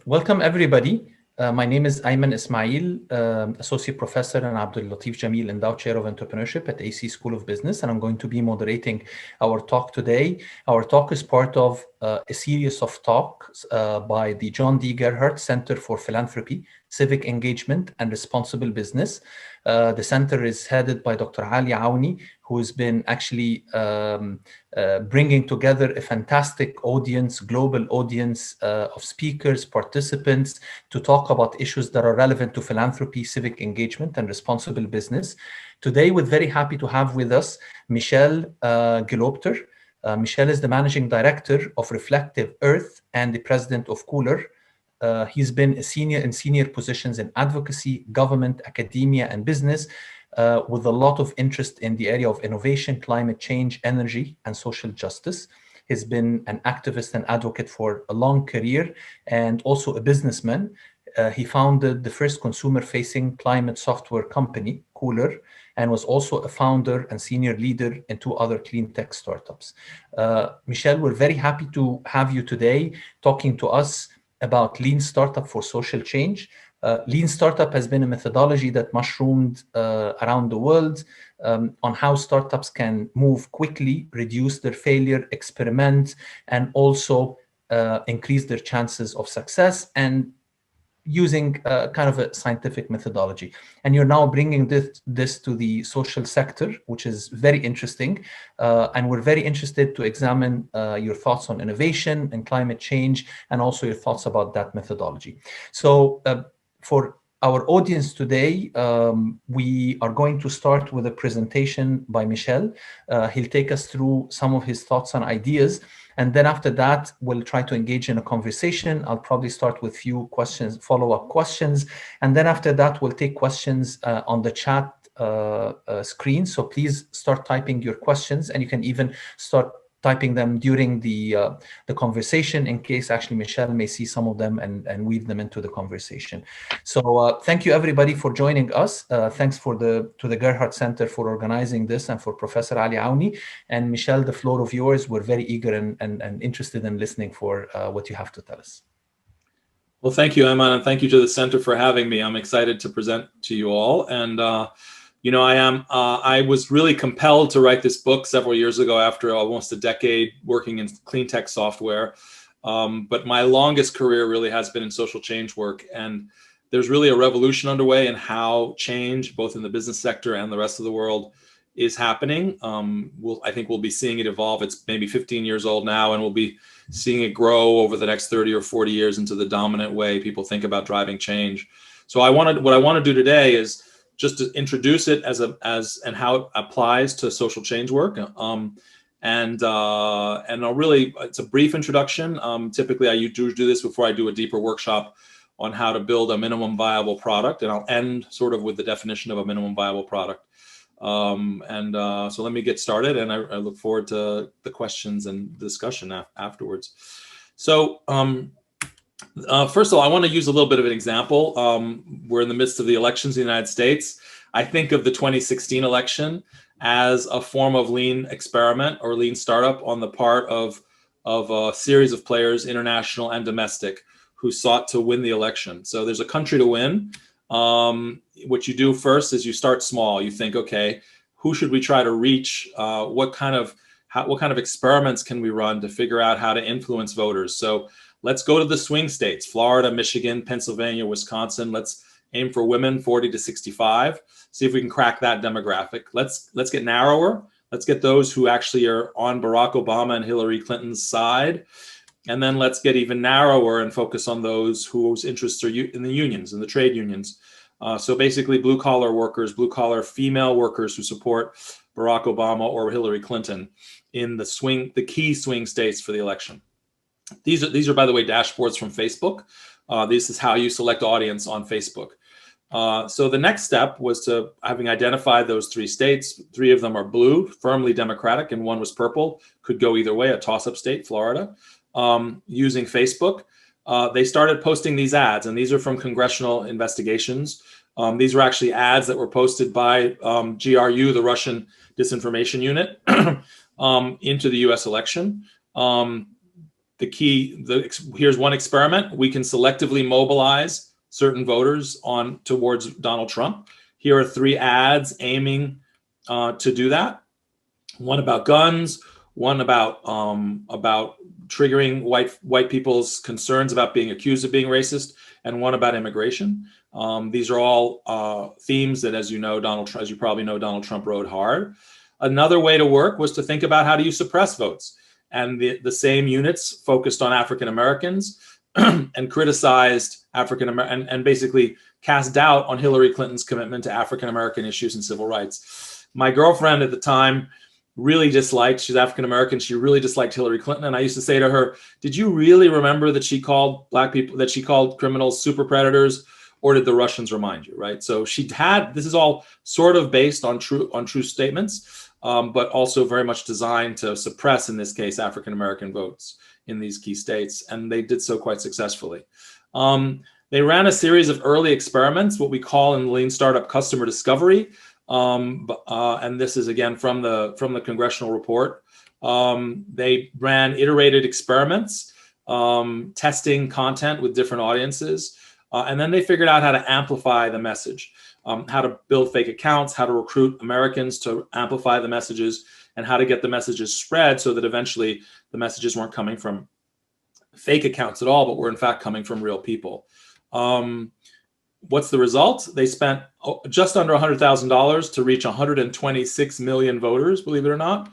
Welcome, everybody. My name is Ayman Ismail, Associate Professor and Abdul Latif Jameel Endowed Chair of Entrepreneurship at AC School of Business, and I'm going to be moderating our talk today. Our talk is part of a series of talks by the John D. Gerhardt Center for Philanthropy, Civic Engagement, and Responsible Business. The center is headed by Dr. Ali Aouni, who has been actually bringing together a fantastic audience, global audience of speakers, participants, to talk about issues that are relevant to philanthropy, civic engagement, and responsible business. Today, we're very happy to have with us Michel Gelobter. Michel is the Managing Director of Reflective Earth and the President of Cooler. He's been in senior positions in advocacy, government, academia, and business, with a lot of interest in the area of innovation, climate change, energy, and social justice. He's been an activist and advocate for a long career and also a businessman. He founded the first consumer-facing climate software company, Cooler, and was also a founder and senior leader in two other clean tech startups. Michel, we're very happy to have you today talking to us about Lean Startup for Social Change. Lean Startup has been a methodology that mushroomed around the world on how startups can move quickly, reduce their failure, experiment, and also increase their chances of success, and using kind of a scientific methodology. And you're now bringing this to the social sector, which is very interesting. And we're very interested to examine your thoughts on innovation and climate change, and also your thoughts about that methodology. So for our audience today, we are going to start with a presentation by Michel. He'll take us through some of his thoughts and ideas. And then after that, we'll try to engage in a conversation. I'll probably start with a few questions, follow-up questions. And then after that, we'll take questions on the chat screen. So please start typing your questions, and you can even start typing them during the conversation, in case actually Michel may see some of them and weave them into the conversation. So thank you everybody for joining us. Thanks to the Gerhardt Center for organizing this, and for Professor Ali Aouni. And Michel, the floor of yours. We're very eager and interested in listening for what you have to tell us. Well, thank you, Ayman, and thank you to the center for having me. I'm excited to present to you all. And you know, I was really compelled to write this book several years ago after almost a decade working in clean tech software. But my longest career really has been in social change work. And there's really a revolution underway in how change, both in the business sector and the rest of the world, is happening. I think we'll be seeing it evolve. It's maybe 15 years old now, and we'll be seeing it grow over the next 30 or 40 years into the dominant way people think about driving change. So what I want to do today is just to introduce it and how it applies to social change work. And I'll really, it's a brief introduction. Typically I do this before I do a deeper workshop on how to build a minimum viable product. And I'll end sort of with the definition of a minimum viable product. So let me get started, and I look forward to the questions and discussion afterwards. So first of all, I want to use a little bit of an example. We're in the midst of the elections in the United States. I think of the 2016 election as a form of lean experiment or lean startup on the part of a series of players, international and domestic, who sought to win the election. So there's a country to win. What you do first is you start small. You think, okay, who should we try to reach? What kind of experiments can we run to figure out how to influence voters? So let's go to the swing states: Florida, Michigan, Pennsylvania, Wisconsin. Let's aim for women 40 to 65. See if we can crack that demographic. Let's get narrower. Let's get those who actually are on Barack Obama and Hillary Clinton's side. And then let's get even narrower and focus on those whose interests are in the unions, in the trade unions. So basically blue collar workers, blue collar female workers who support Barack Obama or Hillary Clinton in the key swing states for the election. These are, by the way, dashboards from Facebook. This is how you select audience on Facebook. So the next step was to, having identified those three states, three of them are blue, firmly Democratic, and one was purple, could go either way, a toss-up state, Florida. Using Facebook, they started posting these ads, and these are from congressional investigations. These were actually ads that were posted by GRU, the Russian disinformation unit, into the US election. here's one experiment. We can selectively mobilize certain voters towards Donald Trump. Here are 3 ads aiming to do that. One about guns, one about triggering white people's concerns about being accused of being racist, and one about immigration. These are all themes that, as you probably know, Donald Trump rode hard. Another way to work was to think about how do you suppress votes, and the same units focused on African Americans and criticized African American and basically cast doubt on Hillary Clinton's commitment to African American issues and civil rights. My girlfriend at the time she's African American, she really disliked Hillary Clinton. And I used to say to her, did you really remember that she called criminals super predators, or did the Russians remind you, right? So this is all sort of based on true statements, but also very much designed to suppress, in this case, African American votes in these key states. And they did so quite successfully. They ran a series of early experiments, what we call in lean startup customer discovery. And this is again from the congressional report. They ran iterated experiments, testing content with different audiences, and then they figured out how to amplify the message, how to build fake accounts, how to recruit Americans to amplify the messages, and how to get the messages spread so that eventually the messages weren't coming from fake accounts at all, but were in fact coming from real people. What's the result? They spent just under $100,000 to reach 126 million voters, believe it or not.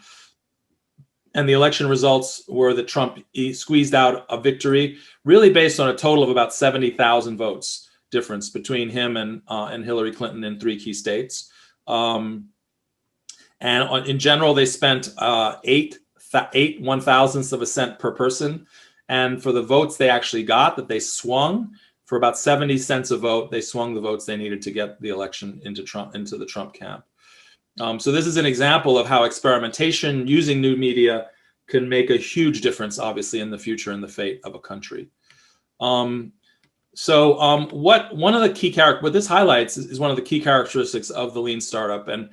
And the election results were that Trump squeezed out a victory, really based on a total of about 70,000 votes difference between him and Hillary Clinton in 3 key states. And in general, they spent 8 1,000ths of a cent per person. And for the votes they actually got, that they swung, for about 70 cents a vote, they swung the votes they needed to get the election into the Trump camp. So this is an example of how experimentation using new media can make a huge difference, obviously, in the future and the fate of a country. What this highlights is one of the key characteristics of the lean startup. And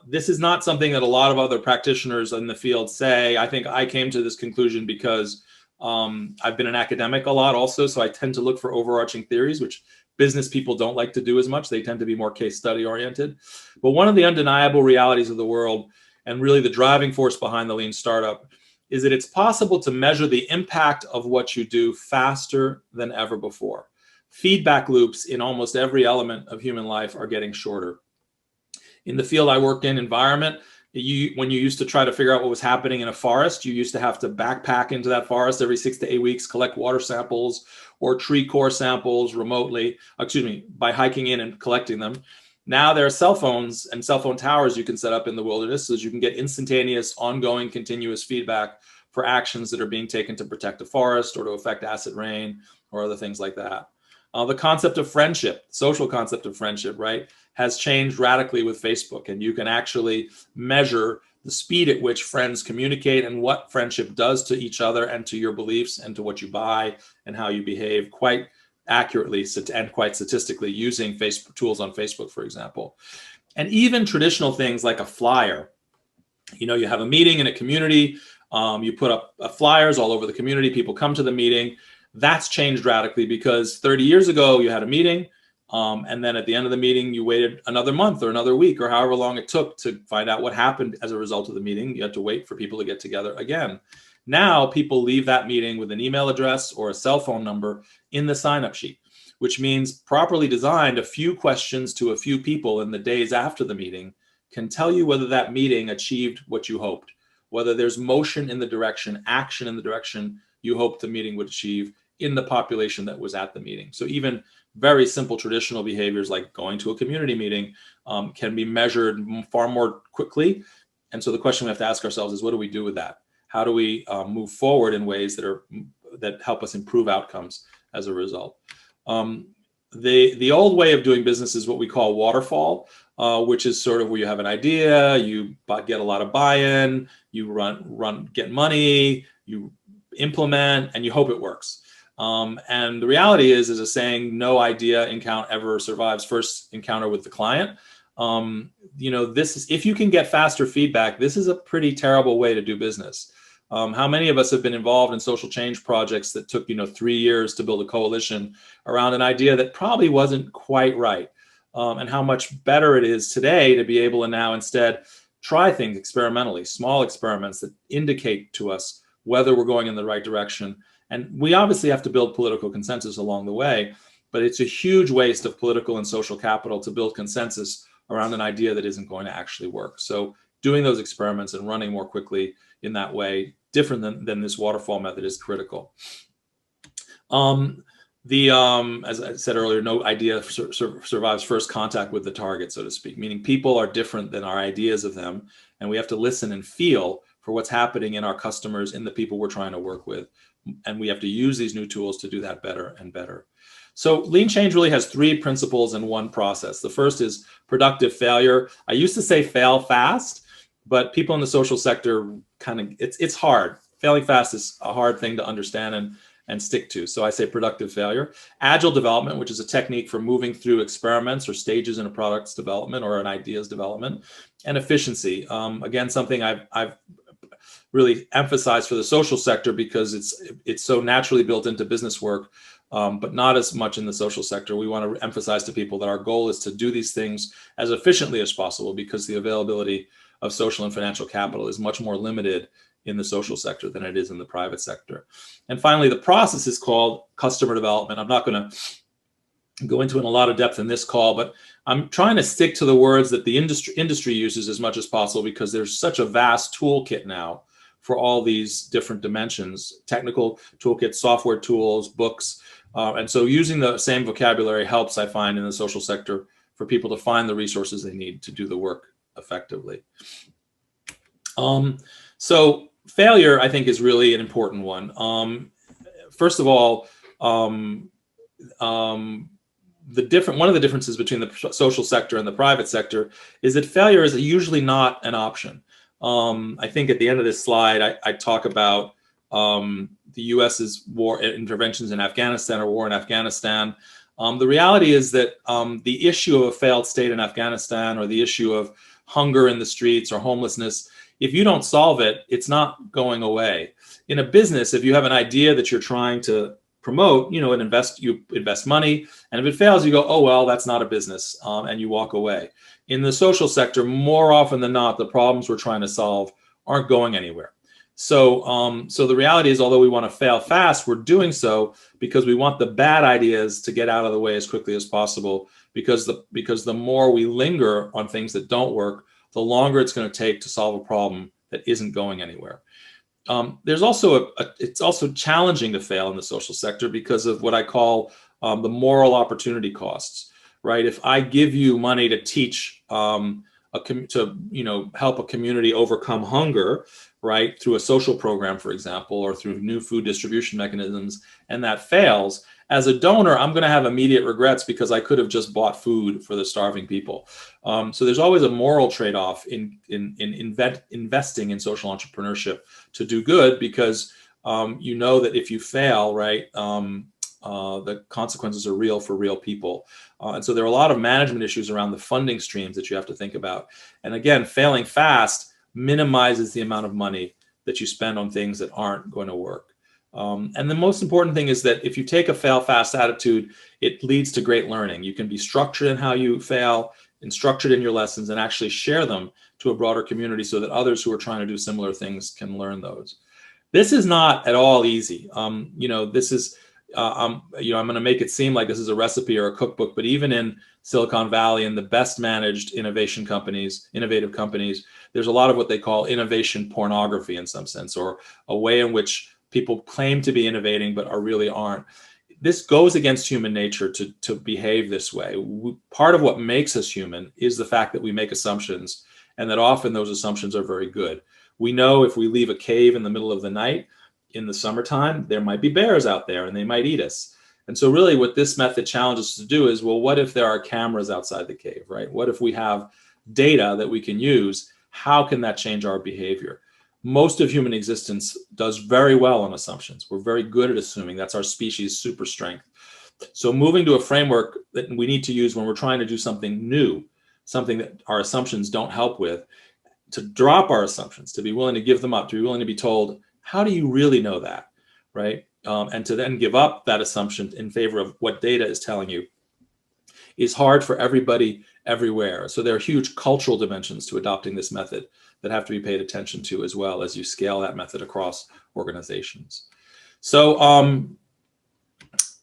this is not something that a lot of other practitioners in the field say. I think I came to this conclusion because I've been an academic a lot also, so I tend to look for overarching theories, which business people don't like to do as much. They tend to be more case study oriented. But one of the undeniable realities of the world, and really the driving force behind the lean startup, is that it's possible to measure the impact of what you do faster than ever before. Feedback loops in almost every element of human life are getting shorter. In the field I work in, environment, when you used to try to figure out what was happening in a forest, you used to have to backpack into that forest every 6 to 8 weeks, collect water samples or tree core samples remotely, by hiking in and collecting them. Now there are cell phones and cell phone towers you can set up in the wilderness so that you can get instantaneous, ongoing, continuous feedback for actions that are being taken to protect a forest or to affect acid rain or other things like that. The concept of friendship, social concept of friendship, right, has changed radically with Facebook, and you can actually measure the speed at which friends communicate and what friendship does to each other and to your beliefs and to what you buy and how you behave quite accurately and quite statistically using Facebook tools on Facebook, for example. And even traditional things like a flyer. You know, you have a meeting in a community, you put up flyers all over the community, people come to the meeting. That's changed radically because 30 years ago you had a meeting, and then at the end of the meeting you waited another month or another week or however long it took to find out what happened as a result of the meeting. You had to wait for people to get together again. Now people leave that meeting with an email address or a cell phone number in the sign-up sheet, which means properly designed, a few questions to a few people in the days after the meeting can tell you whether that meeting achieved what you hoped, whether there's motion in the direction, action in the direction you hoped the meeting would achieve in the population that was at the meeting. So even very simple traditional behaviors like going to a community meeting can be measured far more quickly. And so the question we have to ask ourselves is, what do we do with that? How do we move forward in ways that help us improve outcomes as a result? The old way of doing business is what we call waterfall, which is sort of where you have an idea, you get a lot of buy-in, you get money, you implement, and you hope it works. And the reality is a saying, no idea encounter ever survives first encounter with the client. If you can get faster feedback, this is a pretty terrible way to do business. How many of us have been involved in social change projects that took, 3 years to build a coalition around an idea that probably wasn't quite right? And how much better it is today to be able to now instead try things experimentally, small experiments that indicate to us whether we're going in the right direction. And we obviously have to build political consensus along the way, but it's a huge waste of political and social capital to build consensus around an idea that isn't going to actually work. So doing those experiments and running more quickly in that way, different than this waterfall method, is critical. As I said earlier, no idea survives first contact with the target, so to speak, meaning people are different than our ideas of them, and we have to listen and feel for what's happening in our customers, in the people we're trying to work with, and we have to use these new tools to do that better and better. So lean change really has 3 principles in one process. The first is productive failure. I used to say fail fast, but people in the social sector it's hard. Failing fast is a hard thing to understand and stick to. So I say productive failure. Agile development, which is a technique for moving through experiments or stages in a product's development or an idea's development. And efficiency, again, something I've really emphasized for the social sector because it's so naturally built into business work, but not as much in the social sector. We want to emphasize to people that our goal is to do these things as efficiently as possible because the availability of social and financial capital is much more limited in the social sector than it is in the private sector. And finally, the process is called customer development. I'm not going to go into it in a lot of depth in this call, but I'm trying to stick to the words that the industry uses as much as possible because there's such a vast toolkit now for all these different dimensions, technical toolkits, software tools, books. And so using the same vocabulary helps, I find, in the social sector for people to find the resources they need to do the work effectively. So failure, I think, is really an important one. First of all, one of the differences between the social sector and the private sector is that failure is usually not an option. I think at the end of this slide, I talk about the U.S.'s war interventions in Afghanistan or war in Afghanistan. The reality is that the issue of a failed state in Afghanistan or the issue of hunger in the streets or homelessness, if you don't solve it, it's not going away. In a business, if you have an idea that you're trying to promote, you invest money, and if it fails, you go, oh, well, that's not a business, and you walk away. In the social sector, more often than not, the problems we're trying to solve aren't going anywhere. So, so the reality is, although we want to fail fast, we're doing so because we want the bad ideas to get out of the way as quickly as possible, because the more we linger on things that don't work, the longer it's going to take to solve a problem that isn't going anywhere. There's also it's also challenging to fail in the social sector because of what I call the moral opportunity costs, right? If I give you money to teach, to help a community overcome hunger, right, through a social program, for example, or through new food distribution mechanisms, and that fails, as a donor, I'm going to have immediate regrets because I could have just bought food for the starving people. So there's always a moral trade-off in investing in social entrepreneurship to do good, because you know that if you fail, right, the consequences are real for real people. And so there are a lot of management issues around the funding streams that you have to think about. And again, failing fast minimizes the amount of money that you spend on things that aren't going to work. And the most important thing is that if you take a fail fast attitude, it leads to great learning. You can be structured in how you fail and structured in your lessons and actually share them to a broader community so that others who are trying to do similar things can learn those. This is not at all easy. This is, I'm going to make it seem like this is a recipe or a cookbook, but even in Silicon Valley and the best managed innovative companies, there's a lot of what they call innovation pornography in some sense, or a way in which people claim to be innovating but really aren't. This goes against human nature to behave this way. Part of what makes us human is the fact that we make assumptions, and that often those assumptions are very good. We know if we leave a cave in the middle of the night in the summertime, there might be bears out there and they might eat us. And so really what this method challenges us to do is, well, what if there are cameras outside the cave, right? What if we have data that we can use? How can that change our behavior? Most of human existence does very well on assumptions. We're very good at assuming. That's our species' super strength. So moving to a framework that we need to use when we're trying to do something new, something that our assumptions don't help with, to drop our assumptions, to be willing to give them up, to be willing to be told, how do you really know that, right? And to then give up that assumption in favor of what data is telling you is hard for everybody everywhere. So there are huge cultural dimensions to adopting this method that have to be paid attention to as well as you scale that method across organizations. So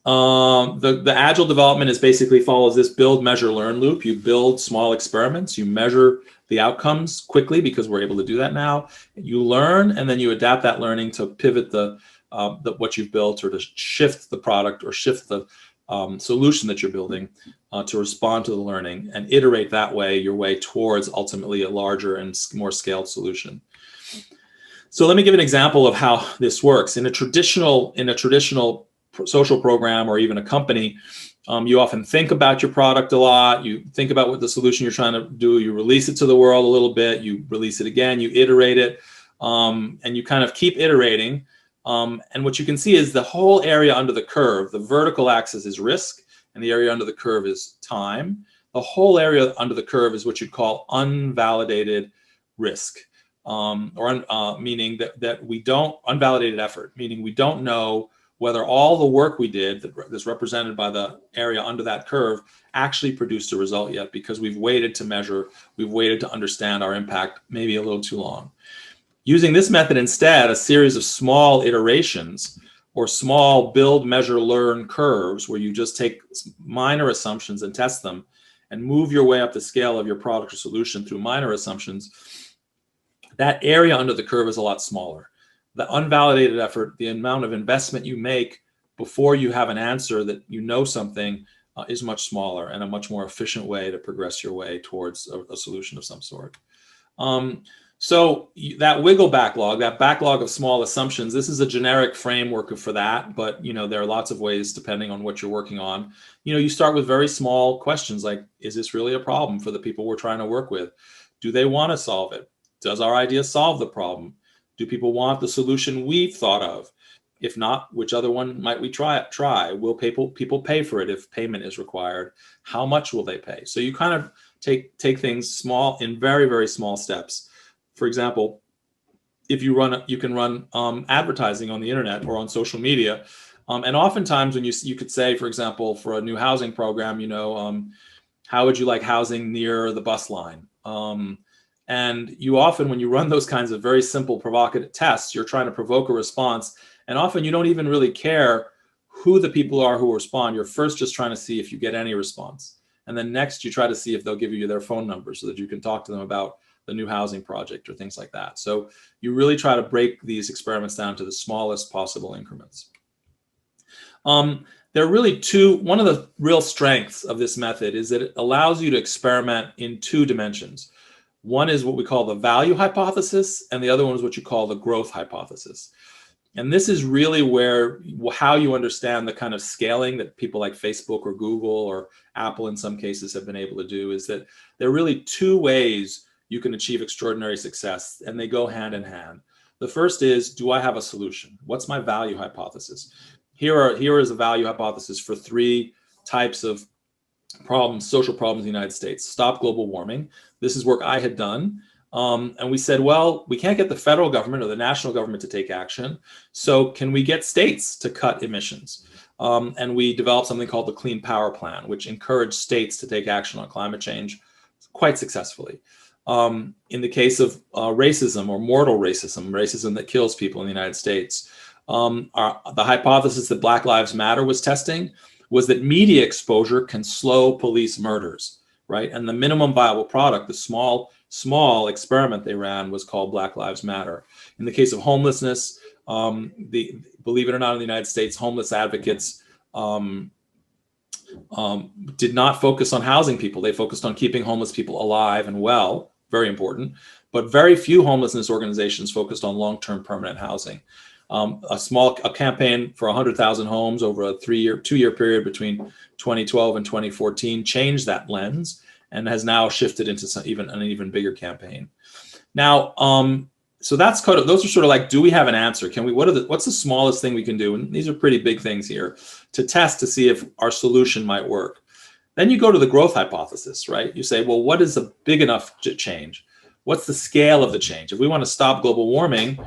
the agile development is basically follows this build, measure, learn loop. You build small experiments, you measure the outcomes quickly because we're able to do that now. You learn, and then you adapt that learning to pivot what you've built, or to shift the product or shift the solution that you're building to respond to the learning, and iterate that way your way towards ultimately a larger and more scaled solution. So let me give an example of how this works. In a traditional social program or even a company, you often think about your product a lot. You think about what the solution you're trying to do. You release it to the world a little bit. You release it again. You iterate it, and you kind of keep iterating. And what you can see is the whole area under the curve. The vertical axis is risk, and the area under the curve is time. The whole area under the curve is what you'd call unvalidated risk, meaning that we don't, unvalidated effort, meaning we don't know whether all the work we did that's represented by the area under that curve actually produced a result yet, because we've waited to measure, we've waited to understand our impact maybe a little too long. Using this method instead, a series of small iterations or small build, measure, learn curves where you just take minor assumptions and test them and move your way up the scale of your product or solution through minor assumptions, that area under the curve is a lot smaller. The unvalidated effort, the amount of investment you make before you have an answer that you know something, is much smaller, and a much more efficient way to progress your way towards a solution of some sort. So that wiggle backlog, that backlog of small assumptions, this is a generic framework for that, but there are lots of ways depending on what you're working on. You start with very small questions like, is this really a problem for the people we're trying to work with? Do they want to solve it? Does our idea solve the problem? Do people want the solution we've thought of? If not, which other one might we try? Will people pay for it if payment is required? How much will they pay? So you kind of take things small, in very, very small steps. For example, if you can run advertising on the internet or on social media, and oftentimes when you could say, for example, for a new housing program, how would you like housing near the bus line? And you often, when you run those kinds of very simple provocative tests, you're trying to provoke a response. And often you don't even really care who the people are who respond. You're first just trying to see if you get any response. And then next you try to see if they'll give you their phone number so that you can talk to them about the new housing project or things like that. So you really try to break these experiments down to the smallest possible increments. There are really one of the real strengths of this method is that it allows you to experiment in two dimensions. One is what we call the value hypothesis, and the other one is what you call the growth hypothesis. And this is really how you understand the kind of scaling that people like Facebook or Google or Apple in some cases have been able to do, is that there are really two ways you can achieve extraordinary success, and they go hand in hand. The first is, do I have a solution? What's my value hypothesis? Here is a value hypothesis for three types of problems, social problems in the United States. Stop global warming. This is work I had done. And we said, well, we can't get the federal government or the national government to take action. So can we get states to cut emissions? And we developed something called the Clean Power Plan, which encouraged states to take action on climate change quite successfully. In the case of racism or mortal racism that kills people in the United States, the hypothesis that Black Lives Matter was testing was that media exposure can slow police murders, right? And the minimum viable product, the small experiment they ran, was called Black Lives Matter. In the case of homelessness, believe it or not, in the United States, homeless advocates did not focus on housing people. They focused on keeping homeless people alive and well, very important. But very few homelessness organizations focused on long-term permanent housing. A campaign for 100,000 homes over a two-year period between 2012 and 2014 changed that lens and has now shifted into an even bigger campaign. Now, so those are sort of like, do we have an answer? What's the smallest thing we can do? And these are pretty big things here to test to see if our solution might work. Then you go to the growth hypothesis, right? You say, well, what is a big enough change? What's the scale of the change? If we want to stop global warming,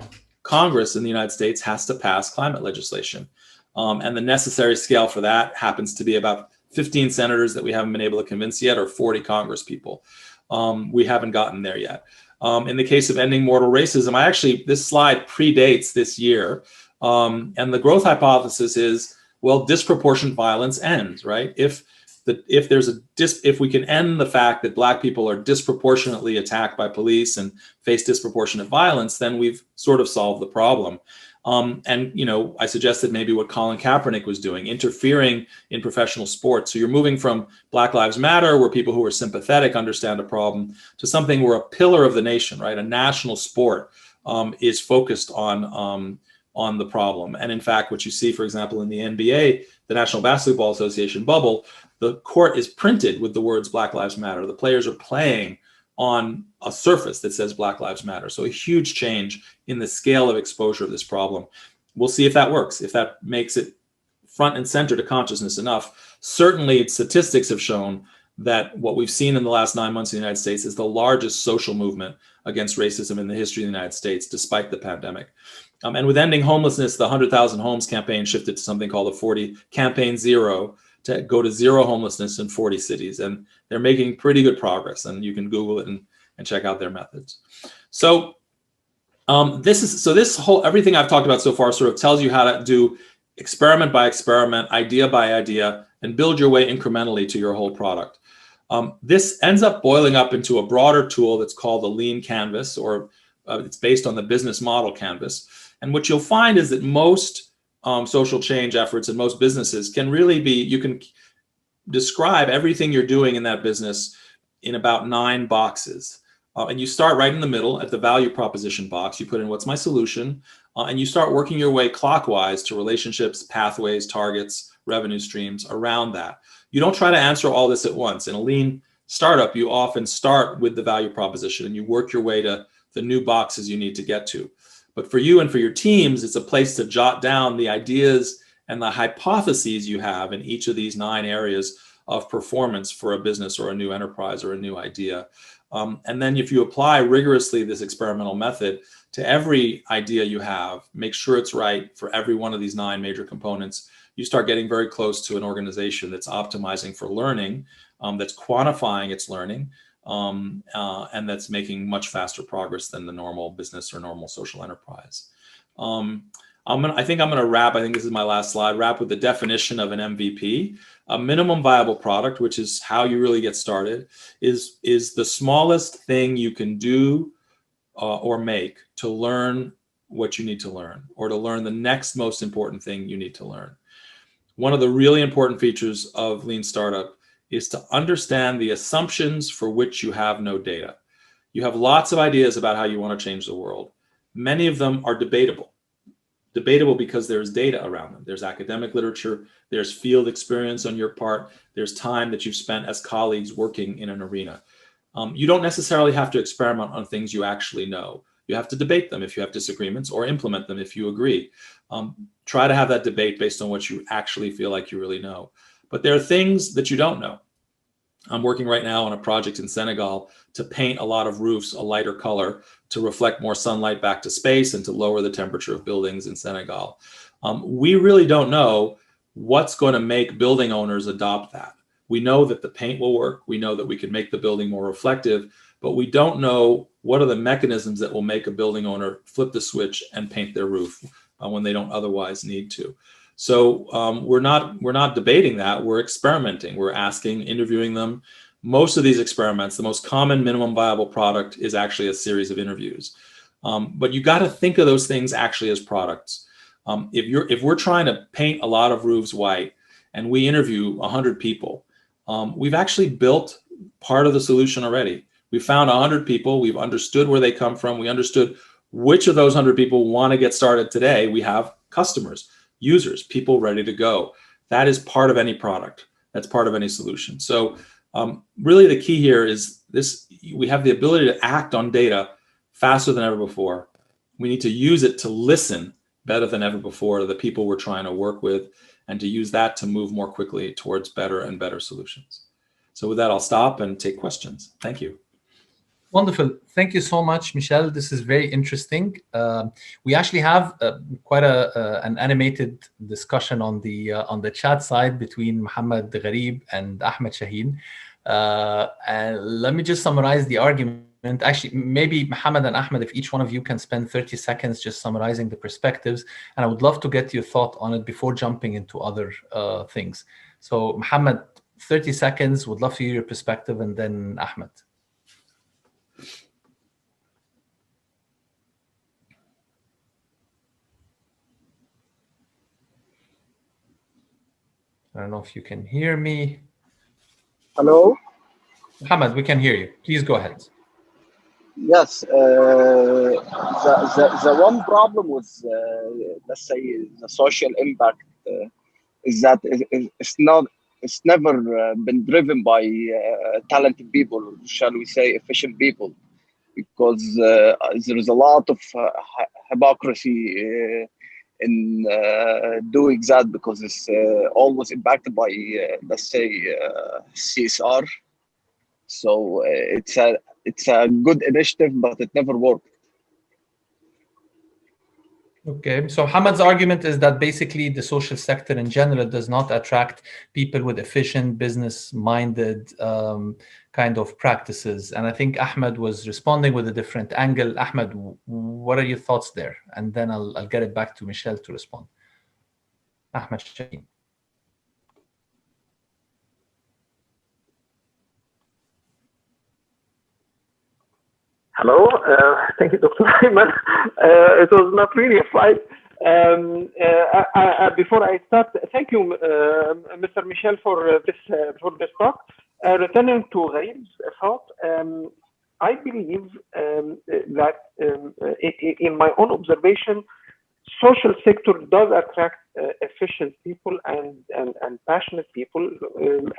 Congress in the United States has to pass climate legislation. And the necessary scale for that happens to be about 15 senators that we haven't been able to convince yet, or 40 Congress people. We haven't gotten there yet. In the case of ending mortal racism, this slide predates this year. And the growth hypothesis is, well, disproportionate violence ends, right? If we can end the fact that Black people are disproportionately attacked by police and face disproportionate violence, then we've sort of solved the problem. And, you know, I suggested maybe what Colin Kaepernick was doing, interfering in professional sports. So you're moving from Black Lives Matter, where people who are sympathetic understand a problem, to something where a pillar of the nation, right, a national sport, is focused on the problem. And in fact, what you see, for example, in the NBA, the National Basketball Association bubble, the court is printed with the words Black Lives Matter. The players are playing on a surface that says Black Lives Matter. So a huge change in the scale of exposure of this problem. We'll see if that works, if that makes it front and center to consciousness enough. Certainly, statistics have shown that what we've seen in the last 9 months in the United States is the largest social movement against racism in the history of the United States, despite the pandemic. And with ending homelessness, the 100,000 homes campaign shifted to something called the 40 Campaign Zero, to go to zero homelessness in 40 cities. And they're making pretty good progress, and you can Google it and check out their methods. So everything I've talked about so far sort of tells you how to do experiment by experiment, idea by idea, and build your way incrementally to your whole product. This ends up boiling up into a broader tool that's called the Lean Canvas, or it's based on the business model canvas. And what you'll find is that most social change efforts in most businesses can really be, you can describe everything you're doing in that business in about 9 boxes. And you start right in the middle at the value proposition box. You put in what's my solution, and you start working your way clockwise to relationships, pathways, targets, revenue streams around that. You don't try to answer all this at once. In a lean startup, you often start with the value proposition and you work your way to the new boxes you need to get to. But for you and for your teams, it's a place to jot down the ideas and the hypotheses you have in each of these 9 areas of performance for a business or a new enterprise or a new idea. And then if you apply rigorously this experimental method to every idea you have, make sure it's right for every one of these 9 major components, you start getting very close to an organization that's optimizing for learning, that's quantifying its learning, and that's making much faster progress than the normal business or normal social enterprise. I think I'm going to wrap. I think this is my last slide. Wrap with the definition of an MVP. A minimum viable product, which is how you really get started, is the smallest thing you can do or make to learn what you need to learn, or to learn the next most important thing you need to learn. One of the really important features of Lean Startup is to understand the assumptions for which you have no data. You have lots of ideas about how you want to change the world. Many of them are debatable. Debatable because there's data around them. There's academic literature, there's field experience on your part, there's time that you've spent as colleagues working in an arena. You don't necessarily have to experiment on things you actually know. You have to debate them if you have disagreements, or implement them if you agree. Try to have that debate based on what you actually feel like you really know. But there are things that you don't know. I'm working right now on a project in Senegal to paint a lot of roofs a lighter color to reflect more sunlight back to space and to lower the temperature of buildings in Senegal. We really don't know what's going to make building owners adopt that. We know that the paint will work. We know that we can make the building more reflective, but we don't know what are the mechanisms that will make a building owner flip the switch and paint their roof when they don't otherwise need to. So we're not debating that. We're experimenting. We're asking, interviewing them. Most of these experiments, the most common minimum viable product is actually a series of interviews. But you got to think of those things actually as products. If we're trying to paint a lot of roofs white and we interview 100 people, we've actually built part of the solution already. We found 100 people. We've understood where they come from. We understood which of those 100 people want to get started today. We have customers, users, people ready to go. That is part of any product. That's part of any solution. So really the key here is this: we have the ability to act on data faster than ever before. We need to use it to listen better than ever before to the people we're trying to work with, and to use that to move more quickly towards better and better solutions. So with that, I'll stop and take questions. Thank you. Wonderful. Thank you so much, Michel. This is very interesting. We actually have quite an animated discussion on the chat side between Mohammed Gharib and Ahmed Shaheen. And let me just summarize the argument. Actually, maybe Mohammed and Ahmed, if each one of you can spend 30 seconds just summarizing the perspectives, and I would love to get your thought on it before jumping into other things. So, Mohammed, 30 seconds. Would love to hear your perspective, and then Ahmed. I don't know if you can hear me. Hello? Mohammed, we can hear you. Please go ahead. Yes. The one problem with, let's say, the social impact is that it's never been driven by talented people, shall we say, efficient people, because there is a lot of hypocrisy in doing that, because it's always impacted by, let's say, CSR. So it's a good initiative, but it never worked. Okay, so Hamid's argument is that basically the social sector in general does not attract people with efficient, business-minded kind of practices. And I think Ahmed was responding with a different angle. Ahmed, what are your thoughts there? And then I'll get it back to Michel to respond. Ahmed Shaheen. Hello, thank you, Dr. Ayman. It was not really a fight. Before I start, thank you, Mr. Michel, for this talk. Returning to Gharib's thought, I believe that in my own observation, social sector does attract efficient people and passionate people.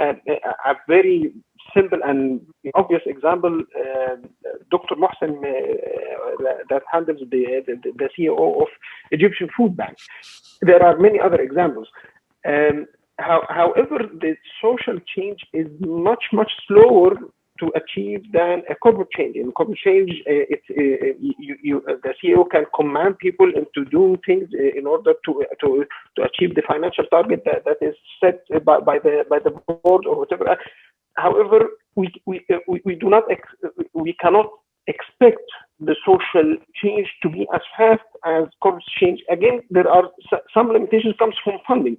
A very simple and obvious example, Dr. Mohsen, that handles the CEO of Egyptian Food Bank. There are many other examples. However, the social change is much slower to achieve than a corporate change. In corporate change, the CEO can command people into doing things in order to achieve the financial target that is set by the board or whatever. However, we cannot expect the social change to be as fast as corporate change. Again, there are some limitations comes from funding.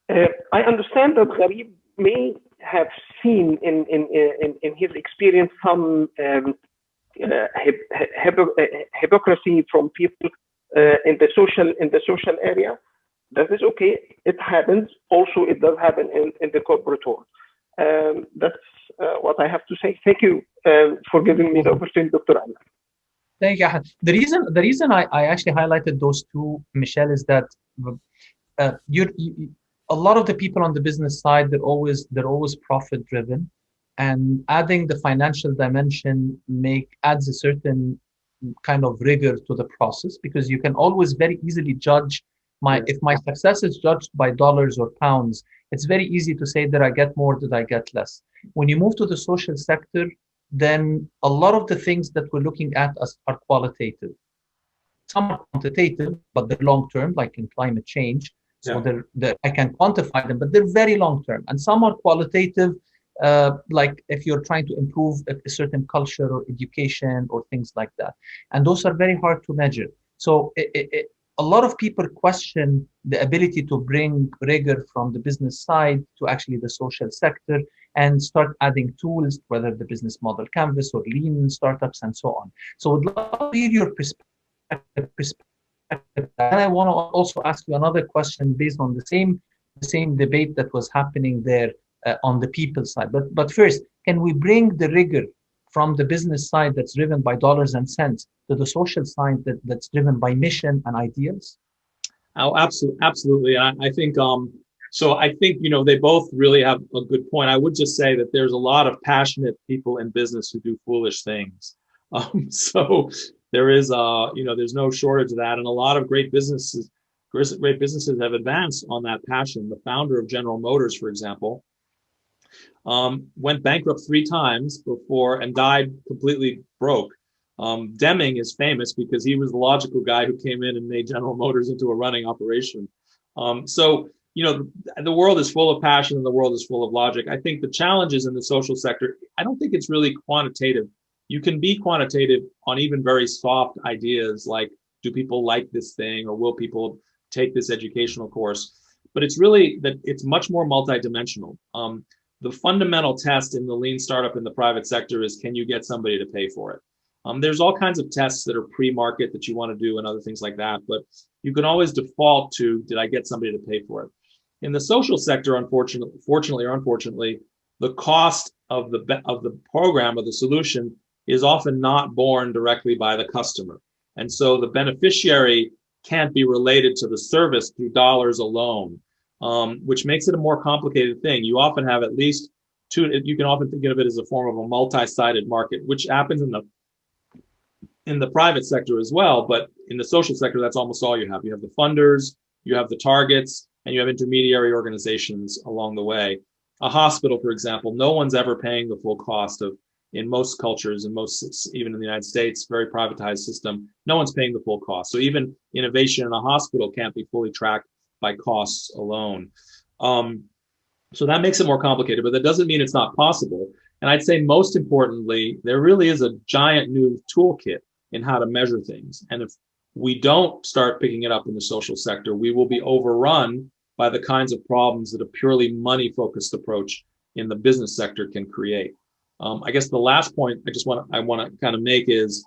I understand that Gharib may have seen in his experience some hypocrisy from people in the social area. That is okay. It happens. Also, it does happen in the corporate world. That's what I have to say. Thank you for giving me the opportunity, Dr. Ayman. Thank you. The reason I actually highlighted those two, Michel, is that a lot of the people on the business side, they're always profit driven, and adding the financial dimension adds a certain kind of rigor to the process, because you can always very easily judge if my success is judged by dollars or pounds. It's very easy to say, did I get more, did I get less? When you move to the social sector, then a lot of the things that we're looking at are qualitative. Some are quantitative, but they're long term, like in climate change. So I can quantify them, but they're very long term. And some are qualitative, like if you're trying to improve a certain culture or education or things like that. And those are very hard to measure. So a lot of people question the ability to bring rigor from the business side to actually the social sector and start adding tools, whether the business model canvas or lean startups and so on. So I'd love to hear your perspective. And I want to also ask you another question based on the same debate that was happening there on the people side. But first, can we bring the rigor from the business side that's driven by dollars and cents to the social side that's driven by mission and ideals? Oh, absolutely. I think so. I think they both really have a good point. I would just say that there's a lot of passionate people in business who do foolish things. So there is there's no shortage of that, and a lot of great businesses have advanced on that passion. The founder of General Motors, for example, went bankrupt 3 times before and died completely broke. Deming is famous because he was the logical guy who came in and made General Motors into a running operation. So, you know, the world is full of passion and the world is full of logic. I think the challenges in the social sector, I don't think it's really quantitative. You can be quantitative on even very soft ideas like, do people like this thing, or will people take this educational course? But it's really that it's much more multidimensional. The fundamental test in the lean startup in the private sector is, can you get somebody to pay for it? There's all kinds of tests that are pre-market that you want to do and other things like that, but you can always default to, did I get somebody to pay for it? In the social sector, fortunately or unfortunately, the cost of the program or the solution is often not borne directly by the customer. And so the beneficiary can't be related to the service through dollars alone, which makes it a more complicated thing. You often have at least two, you can often think of it as a form of a multi-sided market, which happens in the private sector as well, but in the social sector, that's almost all you have. You have the funders, you have the targets, and you have intermediary organizations along the way. A hospital, for example, no one's ever paying the full cost of, in most cultures, and most, even in the United States, very privatized system, no one's paying the full cost. So even innovation in a hospital can't be fully tracked by costs alone. So that makes it more complicated, but that doesn't mean it's not possible. And I'd say most importantly, there really is a giant new toolkit in how to measure things. And if we don't start picking it up in the social sector, we will be overrun by the kinds of problems that a purely money-focused approach in the business sector can create. I guess the last point I want to kind of make is,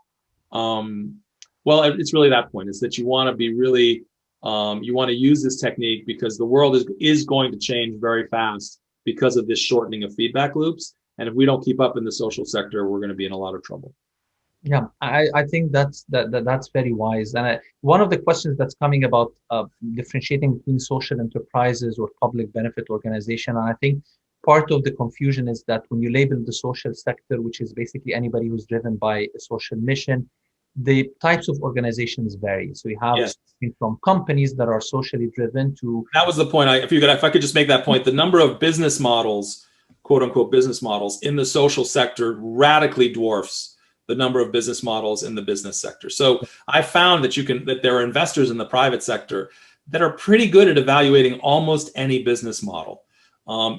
well, it's really that point, is that you want to be really, you want to use this technique because the world is going to change very fast because of this shortening of feedback loops. And if we don't keep up in the social sector, we're going to be in a lot of trouble. Yeah, I think that's very wise. And one of the questions that's coming about differentiating between social enterprises or public benefit organization, and I think part of the confusion is that when you label the social sector, which is basically anybody who's driven by a social mission, the types of organizations vary. So you have from companies that are socially driven to... That was the point. If I could just make that point, the number of business models, quote unquote business models in the social sector radically dwarfs the number of business models in the business sector. So I found that there are investors in the private sector that are pretty good at evaluating almost any business model.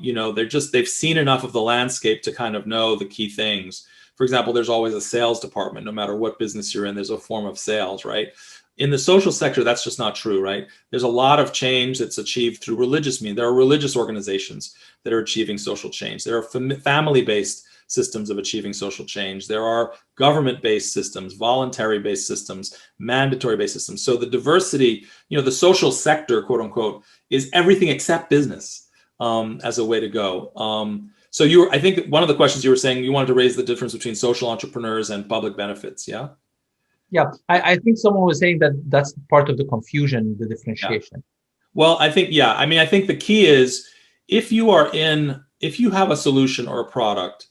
You know, they've seen enough of the landscape to kind of know the key things. For example, there's always a sales department. No matter what business you're in, there's a form of sales, right? In the social sector, that's just not true, right? There's a lot of change that's achieved through religious means. There are religious organizations that are achieving social change. There are family-based systems of achieving social change. There are government-based systems, voluntary-based systems, mandatory-based systems. So the diversity, you know, the social sector, quote unquote, is everything except business as a way to go. So I think one of the questions you were saying, you wanted to raise the difference between social entrepreneurs and public benefits, yeah? Yeah, I think someone was saying that that's part of the confusion, the differentiation. Yeah. Well, I think, yeah, I mean, I think the key is if you have a solution or a product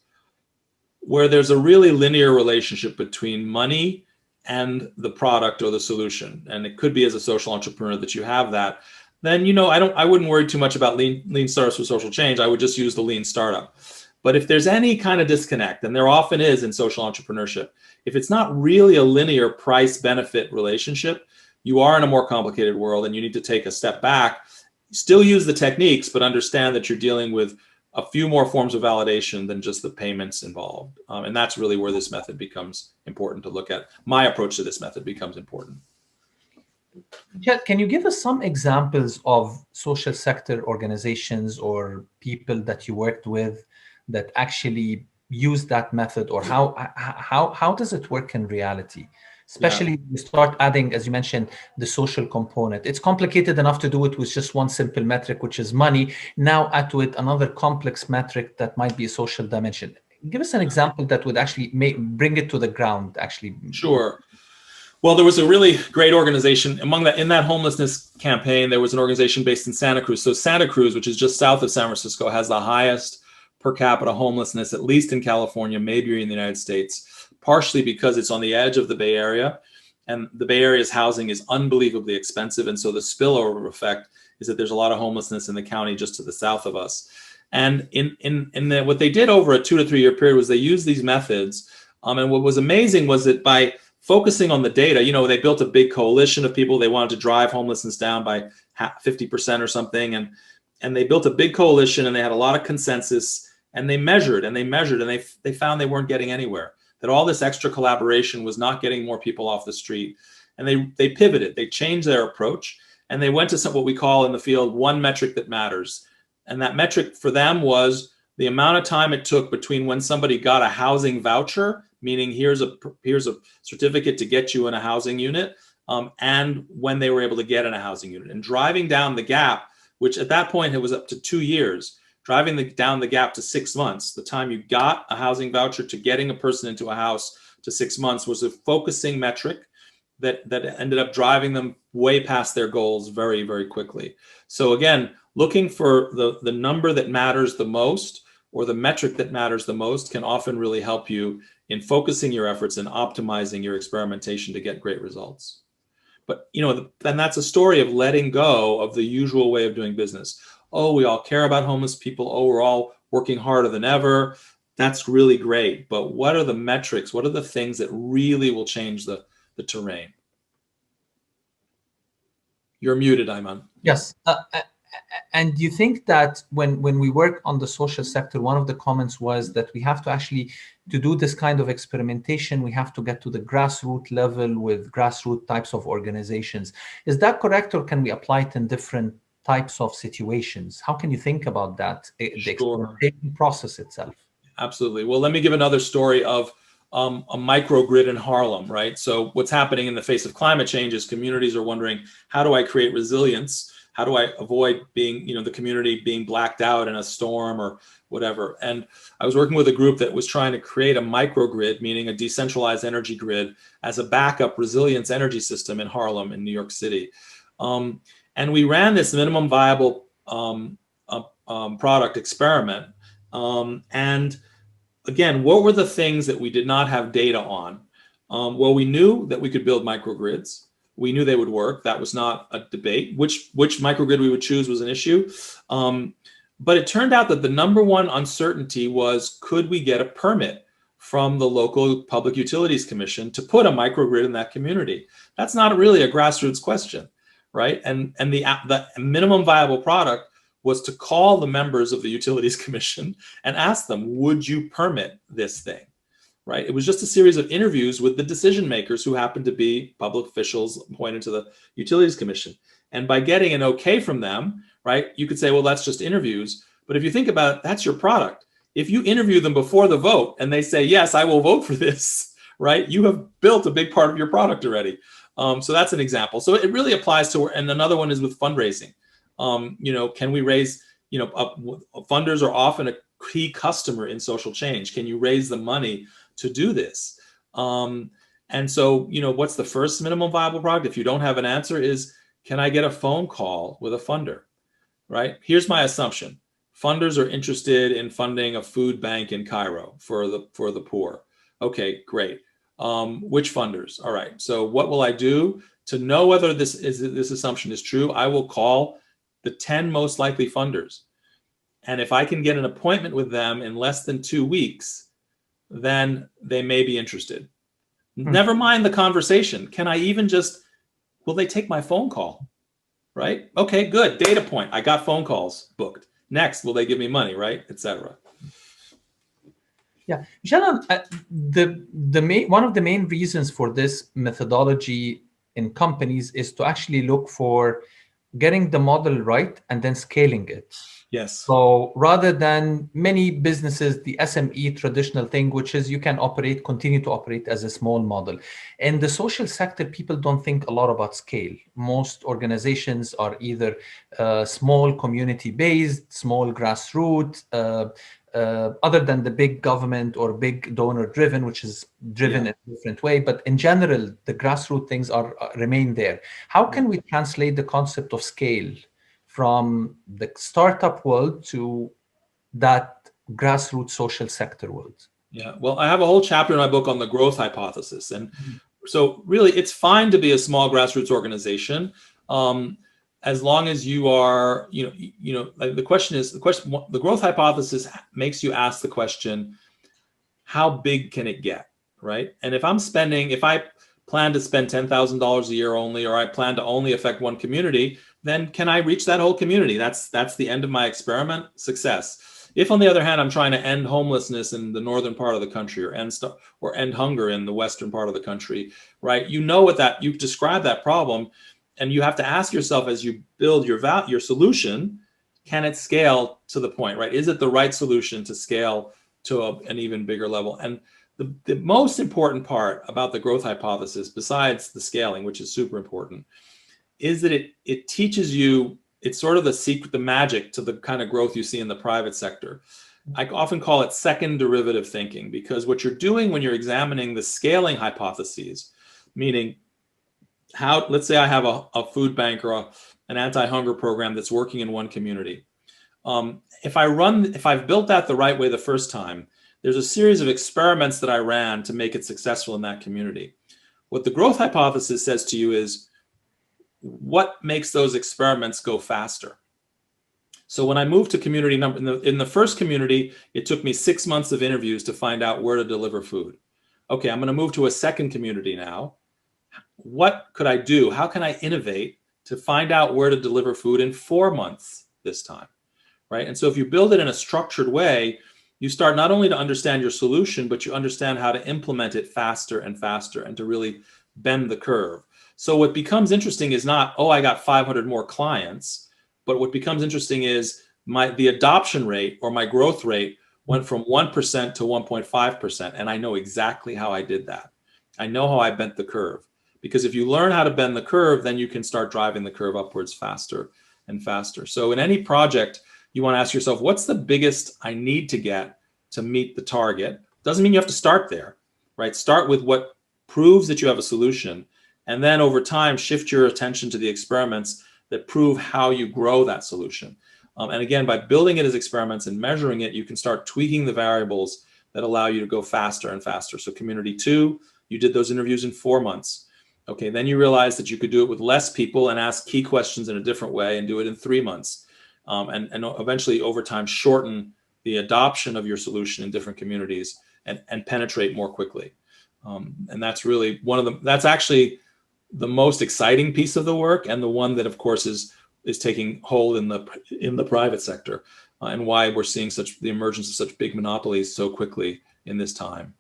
where there's a really linear relationship between money and the product or the solution, and it could be as a social entrepreneur that you have that, then, you know, I wouldn't worry too much about lean startups for social change. I would just use the lean startup. But if there's any kind of disconnect, and there often is in social entrepreneurship, if it's not really a linear price benefit relationship, you are in a more complicated world and you need to take a step back, still use the techniques, but understand that you're dealing with a few more forms of validation than just the payments involved. And that's really where this method becomes important to look at. My approach to this method becomes important. Can you give us some examples of social sector organizations or people that you worked with that actually use that method, or how does it work in reality? Especially when you start adding, as you mentioned, the social component. It's complicated enough to do it with just one simple metric, which is money. Now add to it another complex metric that might be a social dimension. Give us an example that would actually bring it to the ground, actually. Sure. Well, there was a really great organization in that homelessness campaign. There was an organization based in Santa Cruz. So Santa Cruz, which is just south of San Francisco, has the highest per capita homelessness, at least in California, maybe in the United States, partially because it's on the edge of the Bay Area, and the Bay Area's housing is unbelievably expensive. And so the spillover effect is that there's a lot of homelessness in the county just to the south of us. And what they did over a 2 to 3 year period was they used these methods. And what was amazing was that by focusing on the data, you know, they built a big coalition of people. They wanted to drive homelessness down by 50% or something. And they built a big coalition, and they had a lot of consensus, and they measured and they measured, and they found they weren't getting anywhere, that all this extra collaboration was not getting more people off the street. And they pivoted, they changed their approach, and they went to what we call in the field one metric that matters. And that metric for them was the amount of time it took between when somebody got a housing voucher, meaning here's a certificate to get you in a housing unit, and when they were able to get in a housing unit. And driving down the gap, which at that point it was up to 2 years, driving down the gap to 6 months, the time you got a housing voucher to getting a person into a house to 6 months, was a focusing metric that ended up driving them way past their goals very, very quickly. So again, looking for the number that matters the most, or the metric that matters the most, can often really help you in focusing your efforts and optimizing your experimentation to get great results. But, you know, then that's a story of letting go of the usual way of doing business. Oh, we all care about homeless people. Oh, we're all working harder than ever. That's really great. But what are the metrics? What are the things that really will change the terrain? You're muted, Ayman. Yes. And you think that when we work on the social sector, one of the comments was that we have to actually, to do this kind of experimentation, we have to get to the grassroots level with grassroots types of organizations. Is that correct, or can we apply it in different types of situations? How can you think about that, the experimentation process itself? Absolutely. Well, let me give another story of a microgrid in Harlem, right? So what's happening in the face of climate change is communities are wondering, how do I create resilience? How do I avoid being, you know, the community being blacked out in a storm or whatever? And I was working with a group that was trying to create a microgrid, meaning a decentralized energy grid, as a backup resilience energy system in Harlem in New York City. And we ran this minimum viable product experiment. And again, what were the things that we did not have data on? Well, we knew that we could build microgrids. We knew they would work. That was not a debate. Which microgrid we would choose was an issue. But it turned out that the number one uncertainty was, could we get a permit from the local Public Utilities Commission to put a microgrid in that community? That's not really a grassroots question, right? And the minimum viable product was to call the members of the Utilities Commission and ask them, would you permit this thing? Right? It was just a series of interviews with the decision makers, who happened to be public officials appointed to the Utilities Commission. And by getting an okay from them, right, you could say, well, that's just interviews. But if you think about it, that's your product. If you interview them before the vote and they say, yes, I will vote for this, right, you have built a big part of your product already. So that's an example. So it really applies to, and another one is with fundraising. You know, can we raise, you know, funders are often a key customer in social change. Can you raise the money to do this? And so, you know, what's the first minimum viable product? If you don't have an answer, is, can I get a phone call with a funder, right? Here's my assumption. Funders are interested in funding a food bank in Cairo for the poor. Okay, great. Which funders? All right. So what will I do to know whether this assumption is true? I will call the 10 most likely funders. And if I can get an appointment with them in less than 2 weeks, then they may be interested. Never mind the conversation. Can I even just, will they take my phone call? Right? Okay, good. Data point. I got phone calls booked. Next, will they give me money? Right? Etc. Yeah, Michel, one of the main reasons for this methodology in companies is to actually look for getting the model right and then scaling it. Yes. So rather than many businesses, the SME traditional thing, which is you can continue to operate as a small model. In the social sector, people don't think a lot about scale. Most organizations are either small community-based, small grassroots, other than the big government or big donor-driven, which is driven in a different way. But in general, the grassroots things remain there. How can we translate the concept of scale from the startup world to that grassroots social sector world? Yeah, well, I have a whole chapter in my book on the growth hypothesis. And so really, it's fine to be a small grassroots organization. as long as you are, like the growth hypothesis makes you ask the question, how big can it get, right? And if I plan to spend $10,000 a year only, or I plan to only affect one community, then can I reach that whole community? That's the end of my experiment. Success. If, on the other hand, I'm trying to end homelessness in the northern part of the country, or end hunger in the western part of the country, right? You've described that problem, and you have to ask yourself as you build your solution, can it scale to the point, right? Is it the right solution to scale to an even bigger level? And the most important part about the growth hypothesis, besides the scaling, which is super important, is that it teaches you, it's sort of the secret, the magic to the kind of growth you see in the private sector. I often call it second derivative thinking, because what you're doing when you're examining the scaling hypotheses, meaning let's say I have a food bank or an anti-hunger program that's working in one community. If I've built that the right way the first time, there's a series of experiments that I ran to make it successful in that community. What the growth hypothesis says to you is, what makes those experiments go faster? So when I moved to community in the first community, it took me 6 months of interviews to find out where to deliver food. Okay, I'm going to move to a second community now. What could I do? How can I innovate to find out where to deliver food in 4 months this time, right? And so if you build it in a structured way, you start not only to understand your solution, but you understand how to implement it faster and faster, and to really bend the curve. So what becomes interesting is not, oh, I got 500 more clients, but what becomes interesting is the adoption rate, or my growth rate, went from 1% to 1.5%. And I know exactly how I did that. I know how I bent the curve. Because if you learn how to bend the curve, then you can start driving the curve upwards faster and faster. So in any project, you want to ask yourself, what's the biggest I need to get to meet the target? Doesn't mean you have to start there, right? Start with what proves that you have a solution, and then over time, shift your attention to the experiments that prove how you grow that solution. And again, by building it as experiments and measuring it, you can start tweaking the variables that allow you to go faster and faster. So community 2, you did those interviews in 4 months. Okay, then you realized that you could do it with less people and ask key questions in a different way and do it in 3 months. And eventually, over time, shorten the adoption of your solution in different communities and penetrate more quickly. And that's really that's actually the most exciting piece of the work, and the one that, of course, is taking hold in the private sector, and why we're seeing the emergence of such big monopolies so quickly in this time.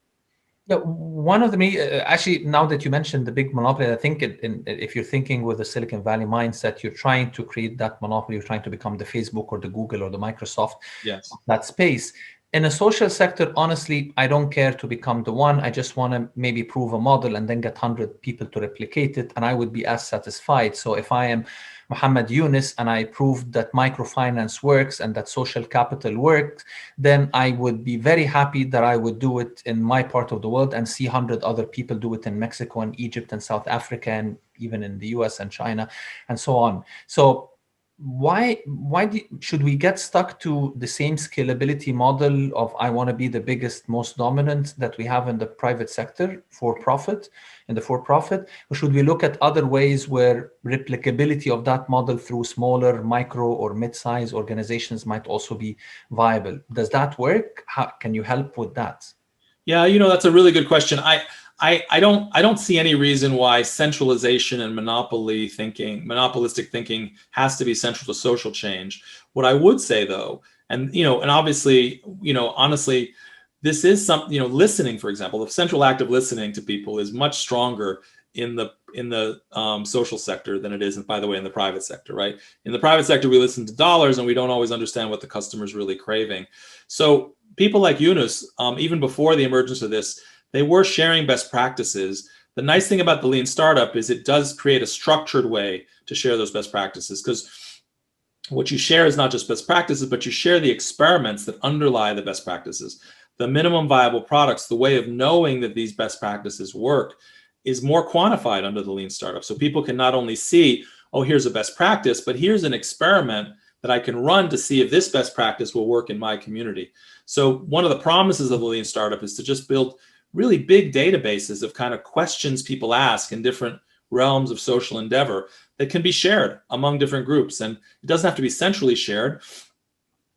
Yeah, one of the actually, now that you mentioned the big monopoly, I think if you're thinking with the Silicon Valley mindset, you're trying to create that monopoly. You're trying to become the Facebook or the Google or the Microsoft. Yes. That space. In a social sector, honestly, I don't care to become the one. I just want to maybe prove a model and then get 100 people to replicate it, and I would be as satisfied. So if I am Mohammed Yunus and I proved that microfinance works and that social capital works, then I would be very happy that I would do it in my part of the world and see 100 other people do it in Mexico and Egypt and South Africa and even in the US and China and so on. So why should we get stuck to the same scalability model of I want to be the biggest, most dominant that we have in the private sector for-profit, or should we look at other ways where replicability of that model through smaller, micro or mid-size organizations might also be viable? Does that work? How can you help with that? Yeah, that's a really good question. I don't see any reason why centralization and monopolistic thinking has to be central to social change. What I would say, though, and obviously, honestly, this is something, listening, for example, the central act of listening to people is much stronger in the social sector than it is, by the way, in the private sector, right? In the private sector, we listen to dollars and we don't always understand what the customer is really craving. So people like Yunus, even before the emergence of this, they were sharing best practices. The nice thing about the Lean Startup is it does create a structured way to share those best practices, because what you share is not just best practices, but you share the experiments that underlie the best practices. The minimum viable products, the way of knowing that these best practices work, is more quantified under the Lean Startup. So people can not only see, oh, here's a best practice, but here's an experiment that I can run to see if this best practice will work in my community. So one of the promises of the Lean Startup is to just build really big databases of kind of questions people ask in different realms of social endeavor that can be shared among different groups. And it doesn't have to be centrally shared,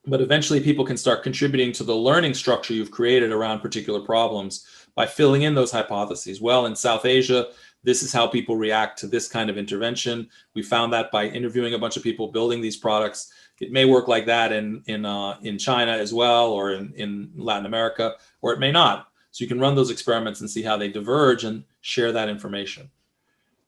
but eventually people can start contributing to the learning structure you've created around particular problems by filling in those hypotheses. Well, in South Asia, this is how people react to this kind of intervention. We found that by interviewing a bunch of people building these products. It may work like that in China as well, or in Latin America, or it may not. So you can run those experiments and see how they diverge and share that information.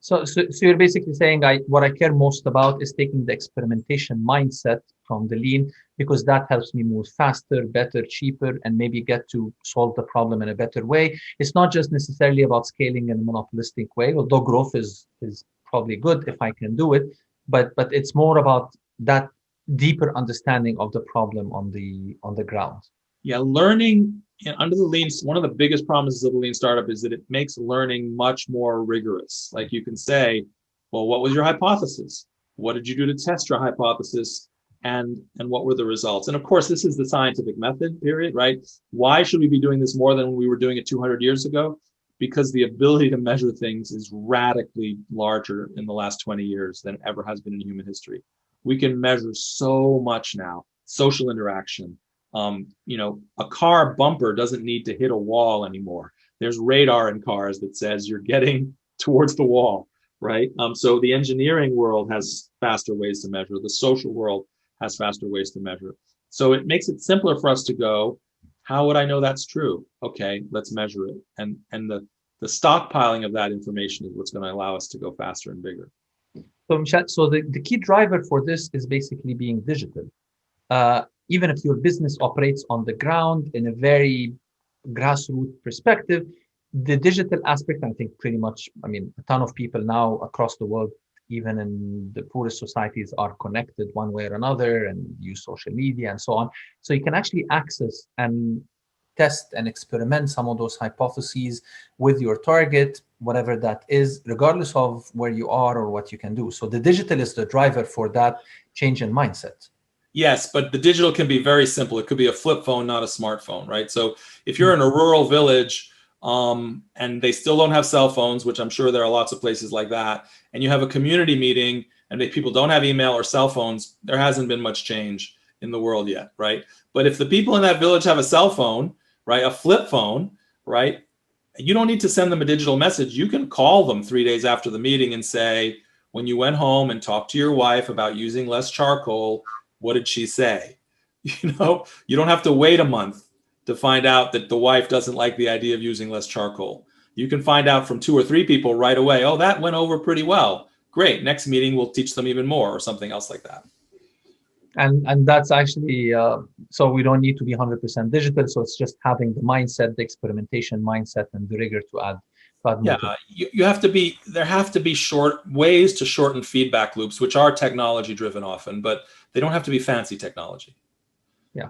So you're basically saying what I care most about is taking the experimentation mindset from the lean, because that helps me move faster, better, cheaper, and maybe get to solve the problem in a better way. It's not just necessarily about scaling in a monopolistic way, although growth is probably good if I can do it, but it's more about that deeper understanding of the problem on the ground. Yeah, learning under the lean, one of the biggest promises of the lean startup is that it makes learning much more rigorous. Like you can say, well, what was your hypothesis? What did you do to test your hypothesis? And what were the results? And of course, this is the scientific method, period, right? Why should we be doing this more than we were doing it 200 years ago? Because the ability to measure things is radically larger in the last 20 years than ever has been in human history. We can measure so much now, social interaction. A car bumper doesn't need to hit a wall anymore. There's radar in cars that says you're getting towards the wall, right? So the engineering world has faster ways to measure. The social world has faster ways to measure. So it makes it simpler for us to go, how would I know that's true? Okay, let's measure it. And the stockpiling of that information is what's going to allow us to go faster and bigger. So Michel, the key driver for this is basically being digital. Even if your business operates on the ground in a very grassroots perspective, the digital aspect, I think pretty much, a ton of people now across the world, even in the poorest societies, are connected one way or another and use social media and so on. So you can actually access and test and experiment some of those hypotheses with your target, whatever that is, regardless of where you are or what you can do. So the digital is the driver for that change in mindset. Yes, but the digital can be very simple. It could be a flip phone, not a smartphone, right? So if you're in a rural village and they still don't have cell phones, which I'm sure there are lots of places like that, and you have a community meeting and people don't have email or cell phones, there hasn't been much change in the world yet, right? But if the people in that village have a cell phone, right, a flip phone, right, you don't need to send them a digital message. You can call them 3 days after the meeting and say, when you went home and talked to your wife about using less charcoal, what did she say? You don't have to wait a month to find out that the wife doesn't like the idea of using less charcoal. You can find out from 2 or 3 people right away, oh, that went over pretty well. Great, next meeting we'll teach them even more, or something else like that. And that's actually, so we don't need to be 100% digital. So it's just having the mindset, the experimentation mindset, and the rigor to add yeah, there have to be short ways to shorten feedback loops, which are technology driven often, but they don't have to be fancy technology. Yeah.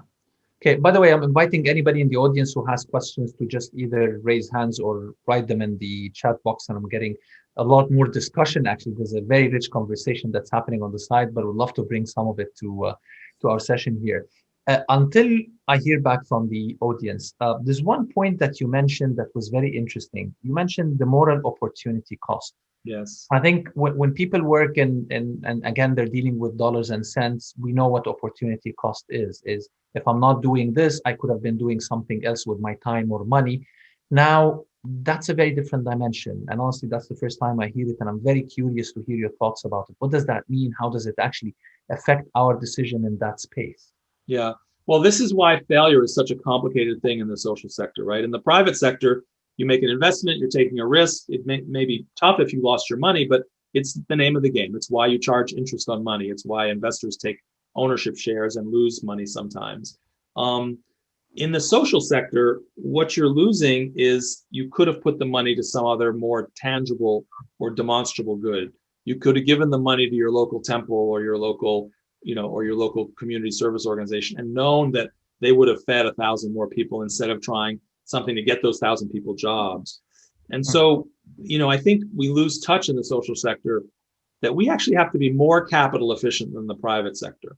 Okay. By the way, I'm inviting anybody in the audience who has questions to just either raise hands or write them in the chat box. And I'm getting a lot more discussion. Actually, there's a very rich conversation that's happening on the side, but we'd love to bring some of it to our session here. Until I hear back from the audience, there's one point that you mentioned that was very interesting. You mentioned the moral opportunity cost. Yes. I think when people work and again, they're dealing with dollars and cents, we know what opportunity cost is if I'm not doing this, I could have been doing something else with my time or money. Now, that's a very different dimension. And honestly, that's the first time I hear it. And I'm very curious to hear your thoughts about it. What does that mean? How does it actually affect our decision in that space? Yeah. Well, this is why failure is such a complicated thing in the social sector, right? In the private sector, you make an investment, you're taking a risk. It may be tough if you lost your money, but it's the name of the game. It's why you charge interest on money. It's why investors take ownership shares and lose money sometimes. In the social sector, what you're losing is you could have put the money to some other more tangible or demonstrable good. You could have given the money to your local temple or your local, or your local community service organization and known that they would have fed 1,000 more people instead of trying something to get those 1,000 people jobs. And so, I think we lose touch in the social sector that we actually have to be more capital efficient than the private sector.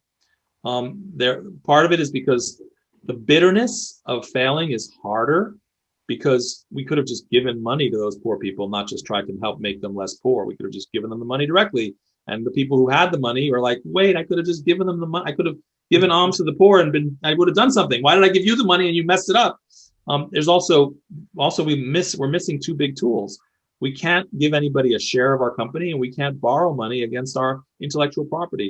Part of it is because the bitterness of failing is harder because we could have just given money to those poor people, not just tried to help make them less poor. We could have just given them the money directly. And the people who had the money were like, wait, I could have just given them the money. I could have given alms to the poor and I would have done something. Why did I give you the money and you messed it up? There's also we're missing two big tools. We can't give anybody a share of our company, and we can't borrow money against our intellectual property.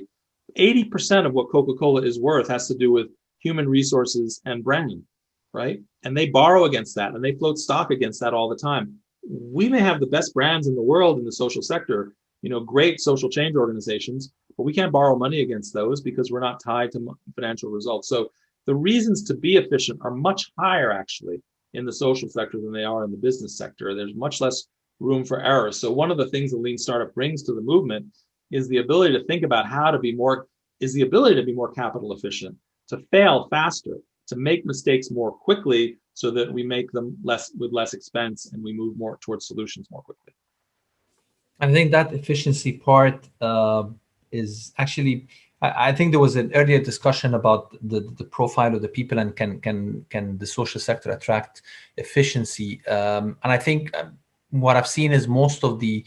80% of what Coca-Cola is worth has to do with human resources and branding, right? And they borrow against that, and they float stock against that all the time. We may have the best brands in the world in the social sector, great social change organizations, but we can't borrow money against those because we're not tied to financial results. So the reasons to be efficient are much higher, actually, in the social sector than they are in the business sector. There's much less room for error. So one of the things the Lean Startup brings to the movement is the ability to think about how to be more capital efficient, to fail faster, to make mistakes more quickly so that we make them with less expense and we move more towards solutions more quickly. I think that efficiency part is actually, I think there was an earlier discussion about the profile of the people and can the social sector attract efficiency. And I think what I've seen is most of the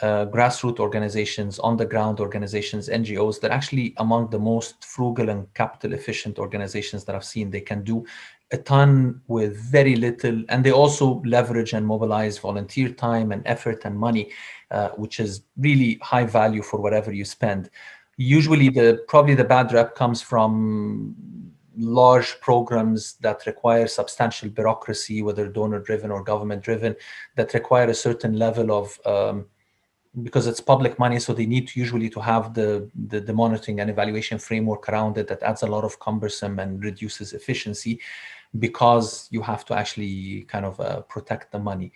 grassroots organizations, on-the-ground organizations, NGOs, they're actually among the most frugal and capital efficient organizations that I've seen. They can do a ton with very little, and they also leverage and mobilize volunteer time and effort and money, which is really high value for whatever you spend. Usually probably the bad rep comes from large programs that require substantial bureaucracy, whether donor-driven or government-driven, that require a certain level of, because it's public money, so they need usually to have the monitoring and evaluation framework around it that adds a lot of cumbersome and reduces efficiency because you have to actually kind of protect the money.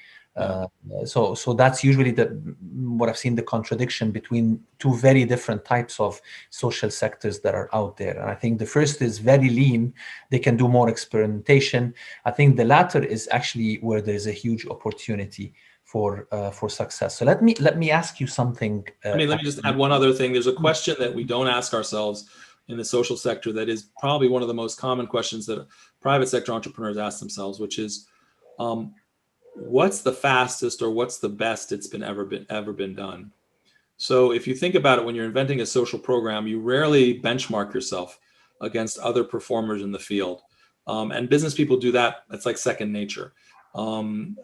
So that's usually what I've seen, the contradiction between two very different types of social sectors that are out there. And I think the first is very lean. They can do more experimentation. I think the latter is actually where there's a huge opportunity for success. So let me ask you something. Let me just add one other thing. There's a question that we don't ask ourselves in the social sector that is probably one of the most common questions that private sector entrepreneurs ask themselves, which is, what's the fastest or what's the best it's ever been done? So if you think about it, when you're inventing a social program, you rarely benchmark yourself against other performers in the field. And business people do that. That's like second nature. And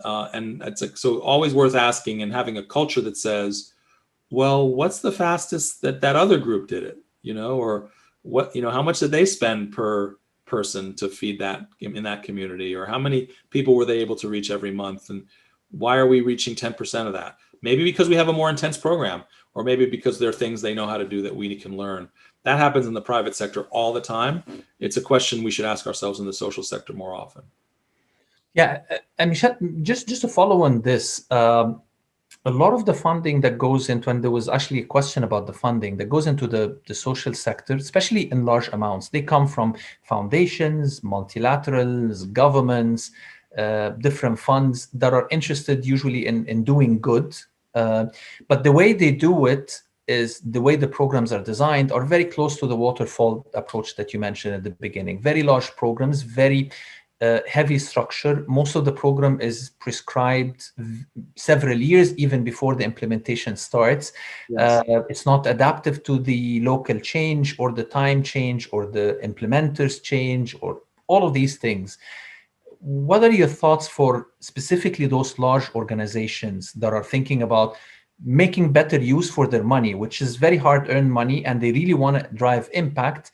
it's like, so always worth asking and having a culture that says, well, what's the fastest that other group did it, or what, how much did they spend per person to feed that in that community, or how many people were they able to reach every month, and why are we reaching 10% of that? Maybe because we have a more intense program, or maybe because there are things they know how to do that we can learn. That happens in the private sector all the time. It's a question we should ask ourselves in the social sector more often. Yeah, and Michel, just to follow on this, a lot of the funding that goes into, and there was actually a question about the funding that goes into the social sector, especially in large amounts. They come from foundations, multilaterals, governments, different funds that are interested usually in doing good. But the way they do it is the way the programs are designed are very close to the waterfall approach that you mentioned at the beginning. Very large programs, very heavy structure. Most of the program is prescribed several years even before the implementation starts. Yes. It's not adaptive to the local change or the time change or the implementers change or all of these things. What are your thoughts for specifically those large organizations that are thinking about making better use for their money, which is very hard-earned money, and they really want to drive impact,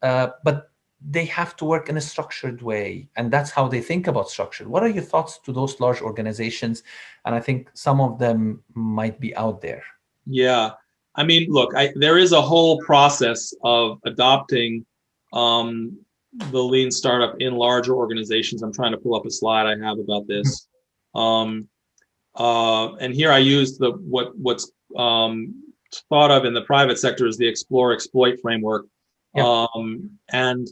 but they have to work in a structured way, and that's how they think about structure. What are your thoughts to those large organizations? And I think some of them might be out there. Yeah, I mean, look, there is a whole process of adopting the lean startup in larger organizations. I'm trying to pull up a slide I have about this. And here I used what's thought of in the private sector as the explore exploit framework. Yeah. And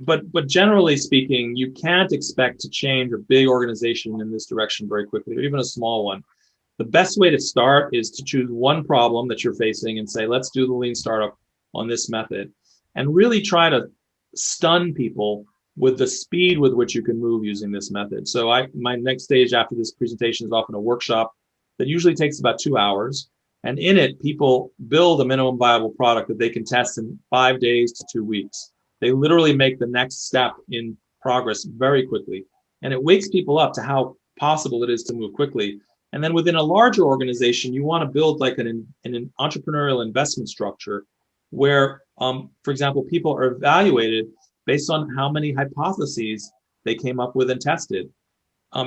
but generally speaking, you can't expect to change a big organization in this direction very quickly, or even a small one. The best way to start is to choose one problem that you're facing and say, let's do the lean startup on this method, and really try to stun people with the speed with which you can move using this method. So my next stage after this presentation is often a workshop that usually takes about 2 hours. And in it, people build a minimum viable product that they can test in 5 days to 2 weeks. They literally make the next step in progress very quickly. And it wakes people up to how possible it is to move quickly. And then within a larger organization, you want to build like an entrepreneurial investment structure where, for example, people are evaluated based on how many hypotheses they came up with and tested.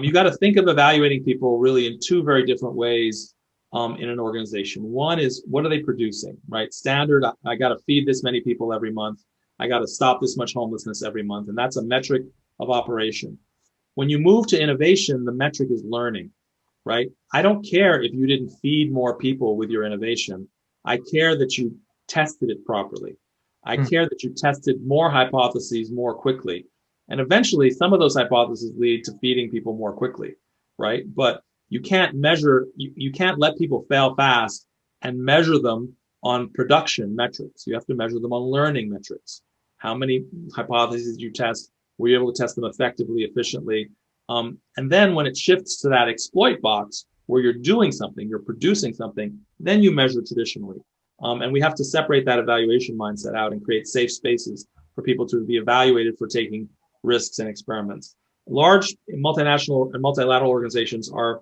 You got to think of evaluating people really in 2 very different ways in an organization. One is, what are they producing, right? Standard, I got to feed this many people every month. I got to stop this much homelessness every month. And that's a metric of operation. When you move to innovation, the metric is learning, right? I don't care if you didn't feed more people with your innovation. I care that you tested it properly. I care that you tested more hypotheses more quickly. And eventually, some of those hypotheses lead to feeding people more quickly, right? But you can't measure, you can't let people fail fast and measure them on production metrics. You have to measure them on learning metrics. How many hypotheses you test? Were you able to test them effectively, efficiently? And then when it shifts to that exploit box where you're doing something, you're producing something, then you measure traditionally. And we have to separate that evaluation mindset out and create safe spaces for people to be evaluated for taking risks and experiments. Large multinational and multilateral organizations are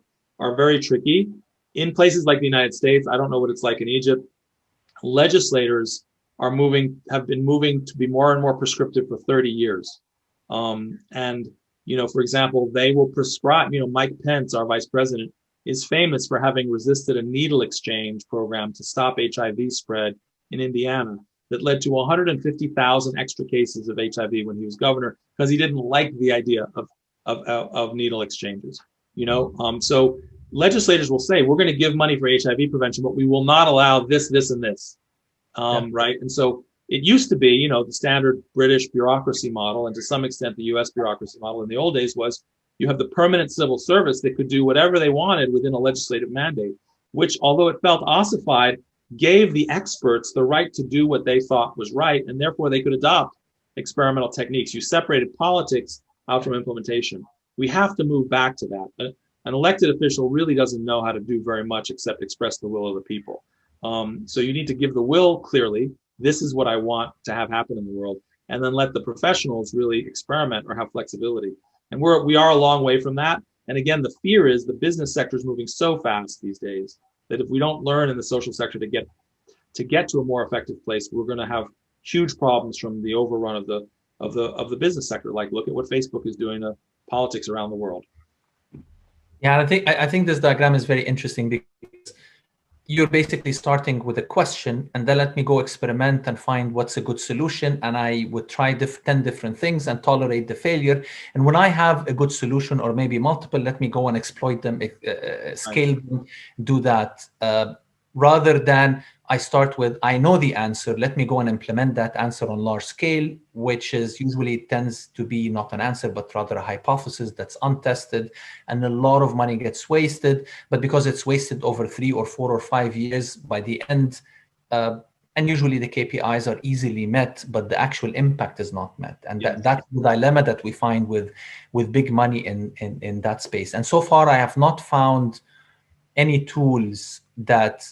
very tricky. In places like the United States, I don't know what it's like in Egypt, legislators have been moving to be more and more prescriptive for 30 years. And, you know, for example, they will prescribe, you know, Mike Pence, our vice president, is famous for having resisted a needle exchange program to stop HIV spread in Indiana that led to 150,000 extra cases of HIV when he was governor, because he didn't like the idea of needle exchanges. You know, so legislators will say, we're going to give money for HIV prevention, but we will not allow this, this, and this. Right. And so it used to be, you know, the standard British bureaucracy model, and to some extent the US bureaucracy model in the old days was you have the permanent civil service that could do whatever they wanted within a legislative mandate, which, although it felt ossified, gave the experts the right to do what they thought was right, and therefore they could adopt experimental techniques. You separated politics out from implementation. We have to move back to that. An elected official really doesn't know how to do very much except express the will of the people. So you need to give the will clearly. This is what I want to have happen in the world, and then let the professionals really experiment or have flexibility. And we are a long way from that. And again, the fear is the business sector is moving so fast these days that if we don't learn in the social sector to get to a more effective place, we're going to have huge problems from the overrun of the business sector. Like, look at what Facebook is doing to politics around the world. Yeah, I think this diagram is very interesting because you're basically starting with a question, and then let me go experiment and find what's a good solution. And I would try 10 different things and tolerate the failure. And when I have a good solution, or maybe multiple, let me go and exploit them, scale them, do that. Rather than I start with, I know the answer, let me go and implement that answer on large scale, which is usually tends to be not an answer, but rather a hypothesis that's untested, and a lot of money gets wasted. But because it's wasted over 3 or 4 or 5 years, by the end, and usually the KPIs are easily met, but the actual impact is not met. And yes, that's the dilemma that we find with big money in that space. And so far, I have not found any tools that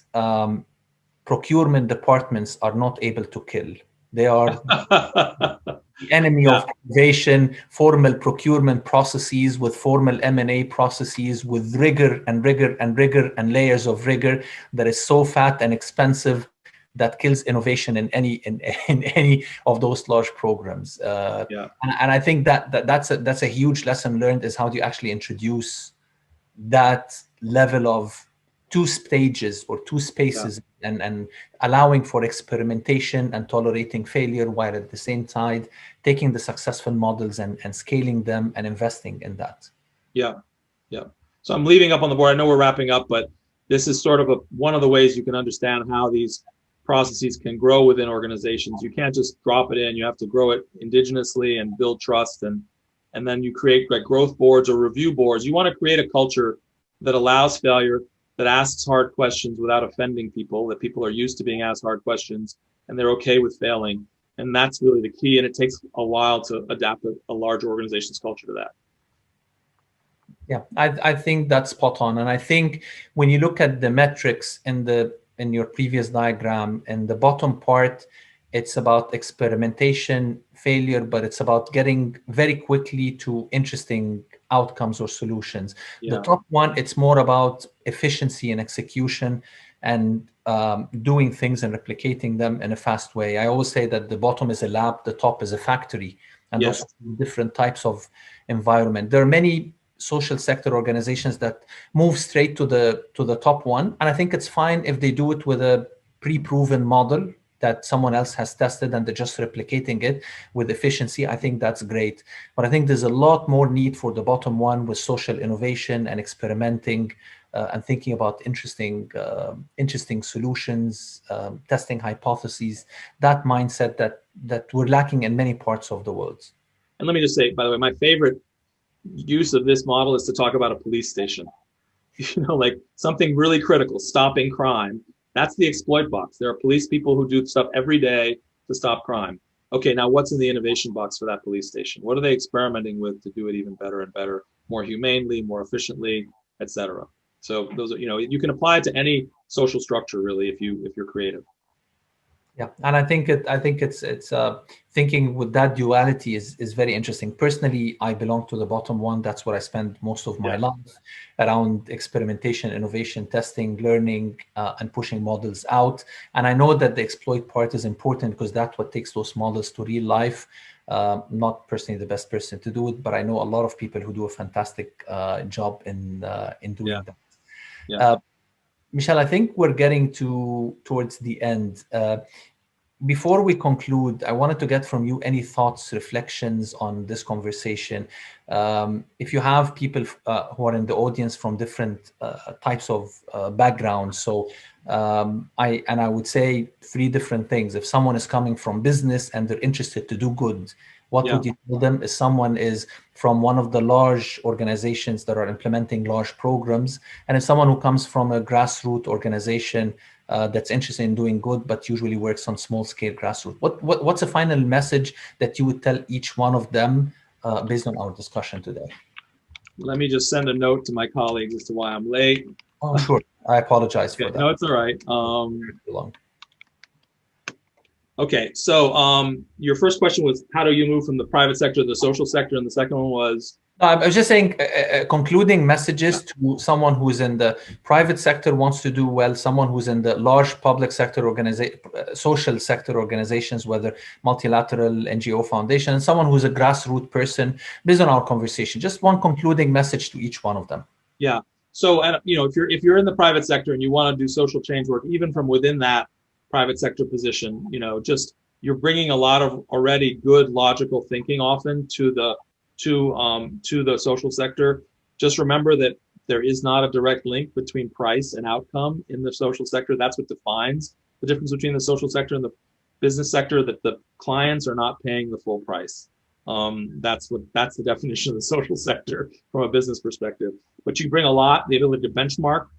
procurement departments are not able to kill. They are the enemy of innovation. Formal procurement processes with formal M&A processes with rigor and rigor and rigor and layers of rigor that is so fat and expensive that kills innovation in any of those large programs. And I think that's a huge lesson learned, is how do you actually introduce that level of 2 stages or 2 spaces, and allowing for experimentation and tolerating failure, while at the same time taking the successful models and scaling them and investing in that. Yeah. So I'm leaving up on the board. I know we're wrapping up, but this is sort of one of the ways you can understand how these processes can grow within organizations. You can't just drop it in. You have to grow it indigenously and build trust, and then you create like growth boards or review boards. You want to create a culture that allows failure, that asks hard questions without offending people, that people are used to being asked hard questions and they're okay with failing. And that's really the key. And it takes a while to adapt a large organization's culture to that. Yeah, I think that's spot on. And I think when you look at the metrics in your previous diagram, in the bottom part, it's about experimentation, failure, but it's about getting very quickly to interesting outcomes or solutions. Yeah. The top one, it's more about efficiency and execution and doing things and replicating them in a fast way. I always say that the bottom is a lab, the top is a factory, and Yes. those are different types of environment. There are many social sector organizations that move straight to the top one, and I think it's fine if they do it with a pre-proven model that someone else has tested and they're just replicating it with efficiency. I think that's great, but I think there's a lot more need for the bottom one with social innovation and experimenting and thinking about interesting solutions, testing hypotheses, that mindset that we're lacking in many parts of the world. And let me just say, by the way, my favorite use of this model is to talk about a police station. You know, like something really critical, stopping crime. That's the exploit box. There are police people who do stuff every day to stop crime. Okay, now what's in the innovation box for that police station? What are they experimenting with to do it even better and better, more humanely, more efficiently, etc. So those are, you know, you can apply it to any social structure really if you're creative. Yeah, and I think it's thinking with that duality is very interesting. Personally, I belong to the bottom one. That's where I spend most of my life, around experimentation, innovation, testing, learning, and pushing models out. And I know that the exploit part is important because that's what takes those models to real life. Not personally the best person to do it, but I know a lot of people who do a fantastic job in doing that. Yeah. Michel, I think we're getting towards the end. Before we conclude, I wanted to get from you any thoughts, reflections on this conversation. If you have people who are in the audience from different types of backgrounds, so I would say 3 different things. If someone is coming from business and they're interested to do good, what would you tell them? If someone is from one of the large organizations that are implementing large programs, and if someone who comes from a grassroots organization that's interested in doing good, but usually works on small scale grassroots, what's a final message that you would tell each one of them based on our discussion today? Let me just send a note to my colleagues as to why I'm late. Oh, sure. I apologize for that. No, it's all right. Okay, so your first question was, how do you move from the private sector to the social sector? And the second one was? I was just saying, concluding messages to someone who's in the private sector, wants to do well, someone who's in the large public sector social sector organizations, whether multilateral, NGO, foundation, and someone who's a grassroots person, based on our conversation. Just one concluding message to each one of them. Yeah. So, and you know, if you're in the private sector and you want to do social change work, even from within that private sector position, you know, just you're bringing a lot of already good logical thinking often to the social sector. Just remember that there is not a direct link between price and outcome in the social sector. That's what defines the difference between the social sector and the business sector, that the clients are not paying the full price. That's the definition of the social sector from a business perspective. But you bring a lot, the ability to benchmark,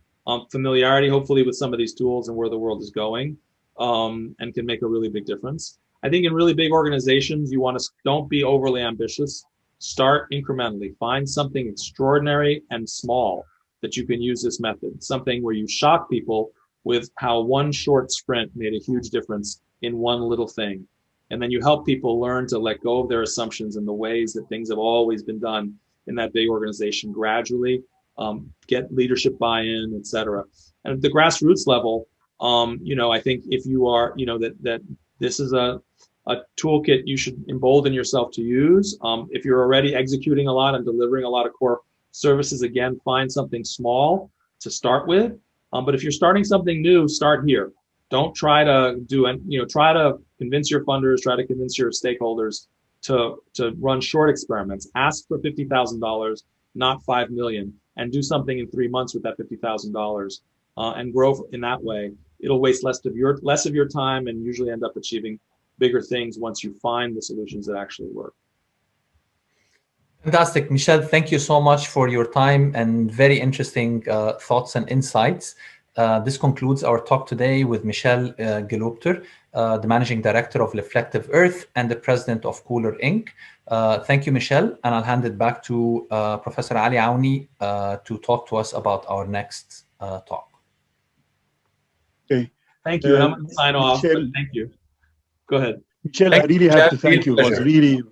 familiarity, hopefully, with some of these tools and where the world is going, and can make a really big difference. I think in really big organizations, you want to don't be overly ambitious. Start incrementally. Find something extraordinary and small that you can use this method. Something where you shock people with how one short sprint made a huge difference in one little thing. And then you help people learn to let go of their assumptions and the ways that things have always been done in that big organization gradually, get leadership buy-in, et cetera. And at the grassroots level, you know, I think if you are, you know, that this is a toolkit you should embolden yourself to use. If you're already executing a lot and delivering a lot of core services, again, find something small to start with. But if you're starting something new, start here. Don't try to do, try to convince your funders, try to convince your stakeholders to run short experiments. Ask for $50,000, not $5 million, and do something in 3 months with that $50,000 and grow in that way. It'll waste less of your time and usually end up achieving bigger things once you find the solutions that actually work. Fantastic. Michel, thank you so much for your time and very interesting thoughts and insights. This concludes our talk today with Michel Gelobter, the Managing Director of Reflective Earth and the President of Cooler Inc. Thank you, Michel, and I'll hand it back to Professor Ali Aouni to talk to us about our next talk. Okay. Thank you, and I'm going to sign off. Thank you. Go ahead. Michel, I really have to thank you. It was really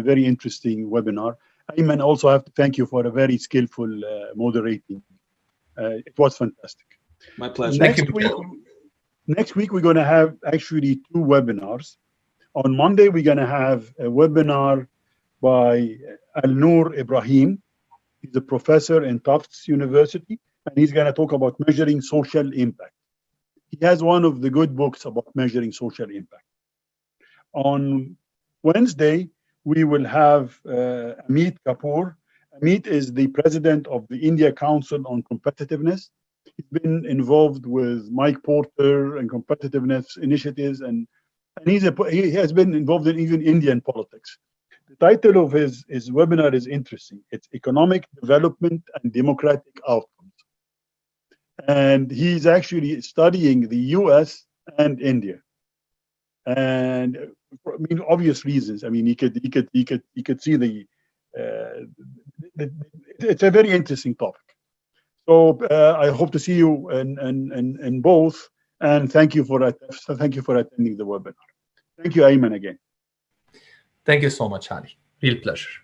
very interesting webinar. Ayman, also have to thank you for a very skillful moderating. It was fantastic. My pleasure. Next week, we're going to have actually 2 webinars. On Monday, we're going to have a webinar by Al-Noor Ibrahim. He's a professor in Tufts University, and he's going to talk about measuring social impact. He has one of the good books about measuring social impact. On Wednesday, we will have Amit Kapoor. Amit is the president of the India Council on Competitiveness. He's been involved with Mike Porter and competitiveness initiatives, and he has been involved in even Indian politics. The title of his webinar is interesting. It's Economic Development and Democratic Outcomes. And he's actually studying the US and India. And I mean, obvious reasons. I mean, he could see it's a very interesting topic. So I hope to see you in both, and thank you for attending the webinar. Thank you, Ayman, again. Thank you so much, Ali. Real pleasure.